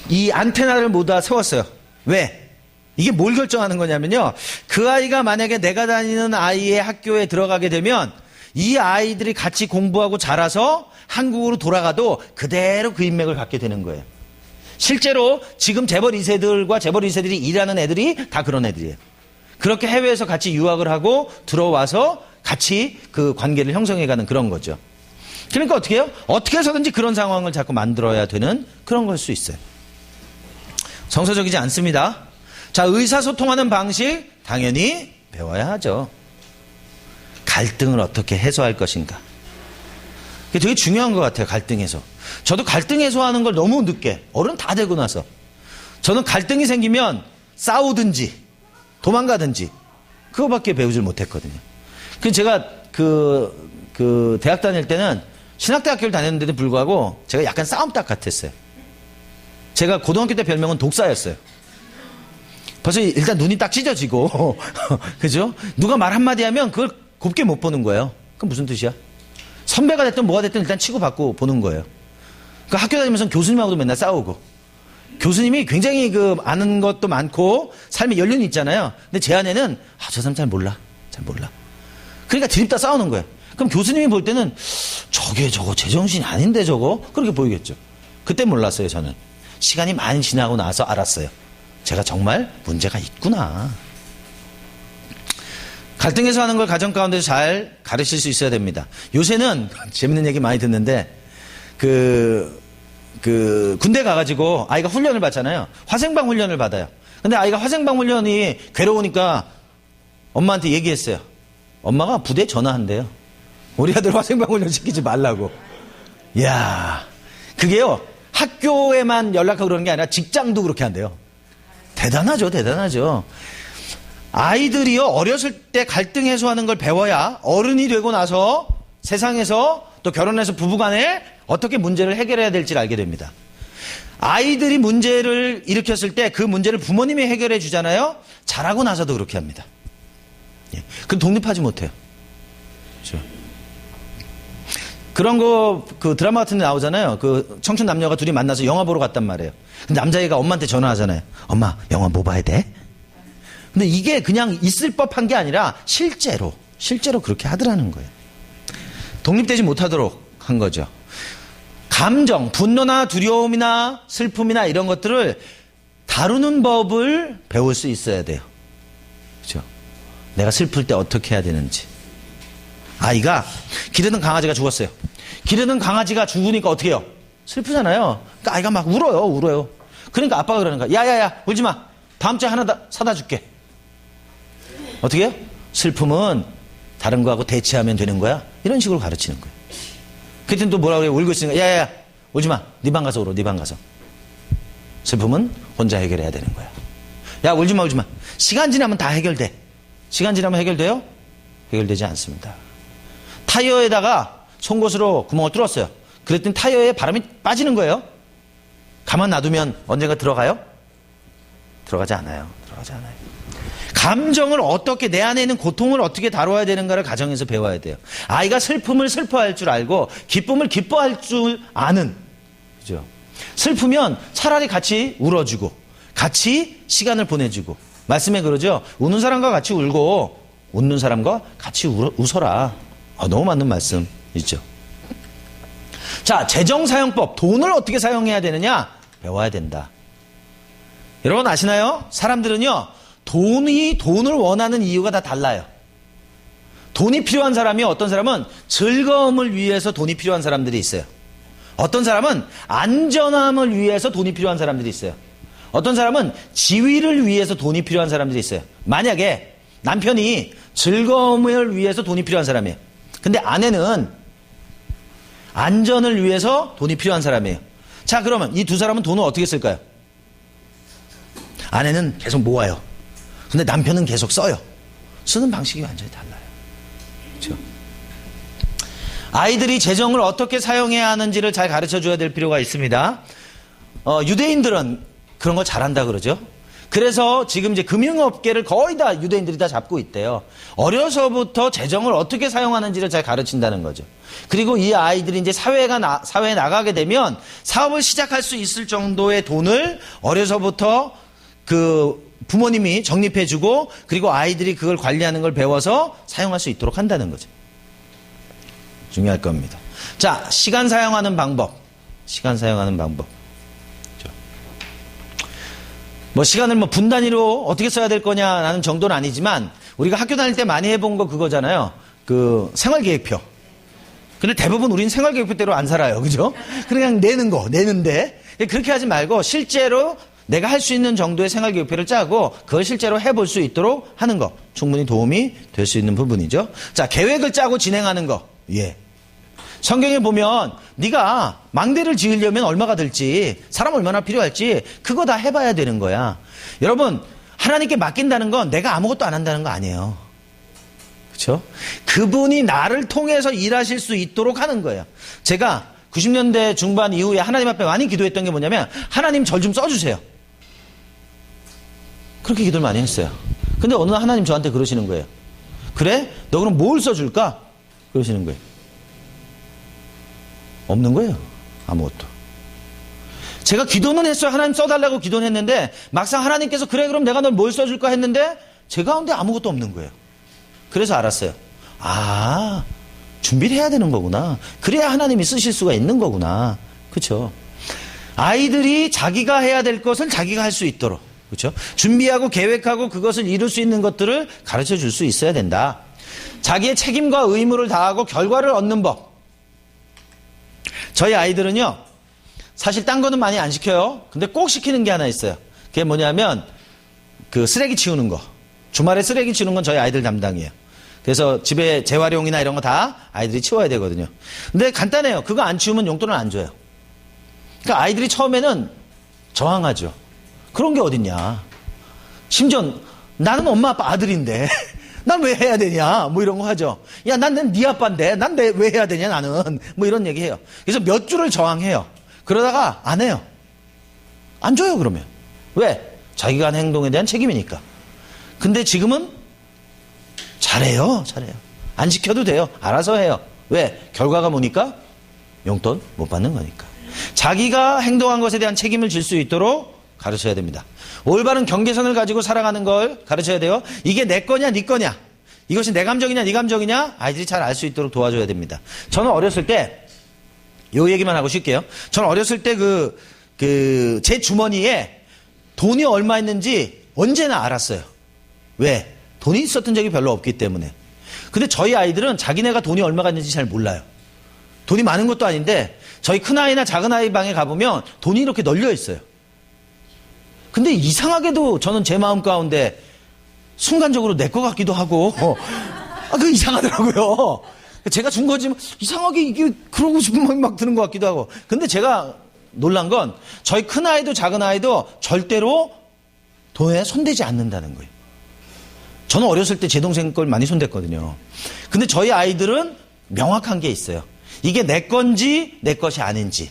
이 안테나를 모두 다 세웠어요. 왜? 이게 뭘 결정하는 거냐면요, 그 아이가 만약에 내가 다니는 아이의 학교에 들어가게 되면 이 아이들이 같이 공부하고 자라서 한국으로 돌아가도 그대로 그 인맥을 갖게 되는 거예요. 실제로 지금 재벌 2세들과 재벌 2세들이 일하는 애들이 다 그런 애들이에요. 그렇게 해외에서 같이 유학을 하고 들어와서 같이 그 관계를 형성해가는 그런 거죠. 그러니까 어떻게 해요? 어떻게 해서든지 그런 상황을 자꾸 만들어야 되는 그런 걸 수 있어요. 정서적이지 않습니다. 자, 의사소통하는 방식 당연히 배워야 하죠. 갈등을 어떻게 해소할 것인가. 그게 되게 중요한 것 같아요. 갈등 해소. 저도 갈등 해소하는 걸 너무 늦게, 어른 다 되고 나서, 저는 갈등이 생기면 싸우든지 도망가든지 그거밖에 배우질 못했거든요. 그래서 제가 대학 다닐 때는 신학대학교를 다녔는데도 불구하고 제가 약간 싸움닭 같았어요. 제가 고등학교 때 별명은 독사였어요. 벌써 일단 눈이 딱 찢어지고 그죠? 누가 말 한마디 하면 그걸 곱게 못 보는 거예요. 그럼 무슨 뜻이야? 선배가 됐든 뭐가 됐든 일단 치고받고 보는 거예요. 그 학교 다니면서 교수님하고도 맨날 싸우고, 교수님이 굉장히 아는 것도 많고 삶에 연륜이 있잖아요. 근데 제 아내는 저 사람 잘 몰라. 그러니까 드립다 싸우는 거예요. 그럼 교수님이 볼 때는 저거 제정신이 아닌데 저거? 그렇게 보이겠죠. 그때 몰랐어요. 저는 시간이 많이 지나고 나서 알았어요. 제가 정말 문제가 있구나. 갈등 해소하는 걸 가정 가운데서 잘 가르칠 수 있어야 됩니다. 요새는 재밌는 얘기 많이 듣는데, 군대 가가지고 아이가 훈련을 받잖아요. 화생방 훈련을 받아요. 근데 아이가 화생방 훈련이 괴로우니까 엄마한테 얘기했어요. 엄마가 부대에 전화한대요. 우리 아들 화생방 훈련 시키지 말라고. 이야, 그게요, 학교에만 연락하고 그러는 게 아니라 직장도 그렇게 한대요. 대단하죠. 아이들이요, 어렸을 때 갈등 해소하는 걸 배워야 어른이 되고 나서 세상에서 또 결혼해서 부부간에 어떻게 문제를 해결해야 될지를 알게 됩니다. 아이들이 문제를 일으켰을 때 그 문제를 부모님이 해결해 주잖아요. 자라고 나서도 그렇게 합니다. 그럼 독립하지 못해요. 그렇죠? 그런 거 드라마 같은 데 나오잖아요. 청춘 남녀가 둘이 만나서 영화 보러 갔단 말이에요. 근데 남자애가 엄마한테 전화하잖아요. 엄마, 영화 뭐 봐야 돼? 근데 이게 그냥 있을 법한 게 아니라 실제로 그렇게 하더라는 거예요. 독립되지 못하도록 한 거죠. 감정, 분노나 두려움이나 슬픔이나 이런 것들을 다루는 법을 배울 수 있어야 돼요. 그렇죠? 내가 슬플 때 어떻게 해야 되는지. 아이가 기르는 강아지가 죽었어요. 기르는 강아지가 죽으니까 어떻게 해요? 슬프잖아요. 그러니까 아이가 막 울어요. 그러니까 아빠가 그러는 거야. 야야야, 울지 마. 다음 주에 하나 사다 줄게. 어떻게 해요? 슬픔은 다른 거하고 대체하면 되는 거야. 이런 식으로 가르치는 거예요. 그때는 또 뭐라고 그래요? 울고 있으니까 야야야, 울지 마. 네 방 가서 울어. 네 방 가서. 슬픔은 혼자 해결해야 되는 거야. 야, 울지 마. 시간 지나면 다 해결돼. 시간 지나면 해결돼요? 해결되지 않습니다. 타이어에다가 송곳으로 구멍을 뚫었어요. 그랬더니 타이어에 바람이 빠지는 거예요. 가만 놔두면 언젠가 들어가요? 들어가지 않아요. 감정을 어떻게, 내 안에 있는 고통을 어떻게 다뤄야 되는가를 가정에서 배워야 돼요. 아이가 슬픔을 슬퍼할 줄 알고 기쁨을 기뻐할 줄 아는, 그죠? 슬프면 차라리 같이 울어주고 같이 시간을 보내주고, 말씀에 그러죠. 우는 사람과 같이 울고 웃는 사람과 같이 웃어라. 너무 맞는 말씀 있죠. 자, 재정사용법, 돈을 어떻게 사용해야 되느냐 배워야 된다. 여러분 아시나요? 사람들은요, 돈을 원하는 이유가 다 달라요. 돈이 필요한 사람이, 어떤 사람은 즐거움을 위해서 돈이 필요한 사람들이 있어요. 어떤 사람은 안전함을 위해서 돈이 필요한 사람들이 있어요. 어떤 사람은 지위를 위해서 돈이 필요한 사람들이 있어요. 만약에 남편이 즐거움을 위해서 돈이 필요한 사람이에요. 근데 아내는 안전을 위해서 돈이 필요한 사람이에요. 자, 그러면 이 두 사람은 돈을 어떻게 쓸까요? 아내는 계속 모아요. 근데 남편은 계속 써요. 쓰는 방식이 완전히 달라요. 그렇죠? 아이들이 재정을 어떻게 사용해야 하는지를 잘 가르쳐줘야 될 필요가 있습니다. 유대인들은 그런 거 잘한다 그러죠. 그래서 지금 이제 금융업계를 거의 다 유대인들이 다 잡고 있대요. 어려서부터 재정을 어떻게 사용하는지를 잘 가르친다는 거죠. 그리고 이 아이들이 이제 사회에 나가게 되면 사업을 시작할 수 있을 정도의 돈을 어려서부터 그 부모님이 적립해주고 그리고 아이들이 그걸 관리하는 걸 배워서 사용할 수 있도록 한다는 거죠. 중요할 겁니다. 자, 시간 사용하는 방법. 뭐 시간을 뭐 분 단위로 어떻게 써야 될 거냐라는 정도는 아니지만 우리가 학교 다닐 때 많이 해본 거 그거잖아요. 그 생활계획표. 근데 대부분 우리는 생활계획표대로 안 살아요. 그죠? 그냥 내는데 그렇게 하지 말고 실제로 내가 할 수 있는 정도의 생활계획표를 짜고 그걸 실제로 해볼 수 있도록 하는 거 충분히 도움이 될 수 있는 부분이죠. 자, 계획을 짜고 진행하는 거. 예. 성경에 보면 네가 망대를 지으려면 얼마가 들지, 사람 얼마나 필요할지 그거 다 해봐야 되는 거야. 여러분, 하나님께 맡긴다는 건 내가 아무것도 안 한다는 거 아니에요. 그렇죠? 그분이 나를 통해서 일하실 수 있도록 하는 거예요. 제가 90년대 중반 이후에 하나님 앞에 많이 기도했던 게 뭐냐면 하나님 절 좀 써주세요. 그렇게 기도를 많이 했어요. 근데 어느 날 하나님 저한테 그러시는 거예요. 그래? 너 그럼 뭘 써줄까? 그러시는 거예요. 없는 거예요. 아무것도. 제가 기도는 했어요. 하나님 써달라고 기도는 했는데 막상 하나님께서 그래 그럼 내가 널 뭘 써줄까 했는데 제 가운데 아무것도 없는 거예요. 그래서 알았어요. 아, 준비를 해야 되는 거구나. 그래야 하나님이 쓰실 수가 있는 거구나. 그렇죠? 아이들이 자기가 해야 될 것을 자기가 할 수 있도록, 그렇죠? 준비하고 계획하고 그것을 이룰 수 있는 것들을 가르쳐 줄 수 있어야 된다. 자기의 책임과 의무를 다하고 결과를 얻는 법. 저희 아이들은요, 사실 딴 거는 많이 안 시켜요. 근데 꼭 시키는 게 하나 있어요. 그게 뭐냐면 그 쓰레기 치우는 거. 주말에 쓰레기 치우는 건 저희 아이들 담당이에요. 그래서 집에 재활용이나 이런 거 다 아이들이 치워야 되거든요. 근데 간단해요. 그거 안 치우면 용돈을 안 줘요. 그러니까 아이들이 처음에는 저항하죠. 그런 게 어딨냐. 심지어 나는 엄마 아빠 아들인데 난 왜 해야 되냐. 뭐 이런 거 하죠. 야, 난 네 아빠인데 난 왜 해야 되냐 나는. 뭐 이런 얘기 해요. 그래서 몇 주를 저항해요. 그러다가 안 해요. 안 줘요 그러면. 왜? 자기가 하는 행동에 대한 책임이니까. 근데 지금은 잘해요. 안 시켜도 돼요. 알아서 해요. 왜? 결과가 뭐니까? 용돈 못 받는 거니까. 자기가 행동한 것에 대한 책임을 질 수 있도록 가르쳐야 됩니다. 올바른 경계선을 가지고 살아가는 걸 가르쳐야 돼요. 이게 내 거냐 네 거냐, 이것이 내 감정이냐 네 감정이냐 아이들이 잘 알 수 있도록 도와줘야 됩니다. 저는 어렸을 때 요 얘기만 하고 쉴게요. 저는 어렸을 때 제 주머니에 돈이 얼마 있는지 언제나 알았어요. 왜? 돈이 있었던 적이 별로 없기 때문에. 근데 저희 아이들은 자기네가 돈이 얼마가 있는지 잘 몰라요. 돈이 많은 것도 아닌데 저희 큰아이나 작은아이 방에 가보면 돈이 이렇게 널려 있어요. 근데 이상하게도 저는 제 마음 가운데 순간적으로 내 거 같기도 하고 그거 이상하더라고요. 제가 준 거지 이상하게 이게 그러고 싶은 마음이 막 드는 것 같기도 하고. 근데 제가 놀란 건 저희 큰아이도 작은아이도 절대로 돈에 손대지 않는다는 거예요. 저는 어렸을 때 제 동생 걸 많이 손댔거든요. 근데 저희 아이들은 명확한 게 있어요. 이게 내 건지 내 것이 아닌지,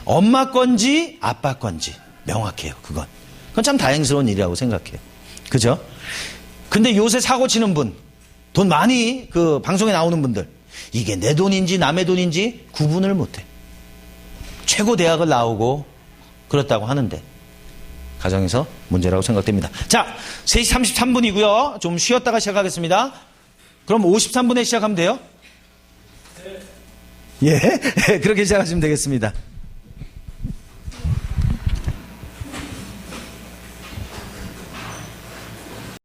엄마 건지 아빠 건지 명확해요. 그건 참 다행스러운 일이라고 생각해요. 그죠? 근데 요새 사고 치는 분, 돈 많이 그 방송에 나오는 분들, 이게 내 돈인지 남의 돈인지 구분을 못해. 최고 대학을 나오고 그렇다고 하는데 가정에서 문제라고 생각됩니다. 자, 3시 33분이고요. 좀 쉬었다가 시작하겠습니다. 그럼 53분에 시작하면 돼요? 예, 그렇게 시작하시면 되겠습니다.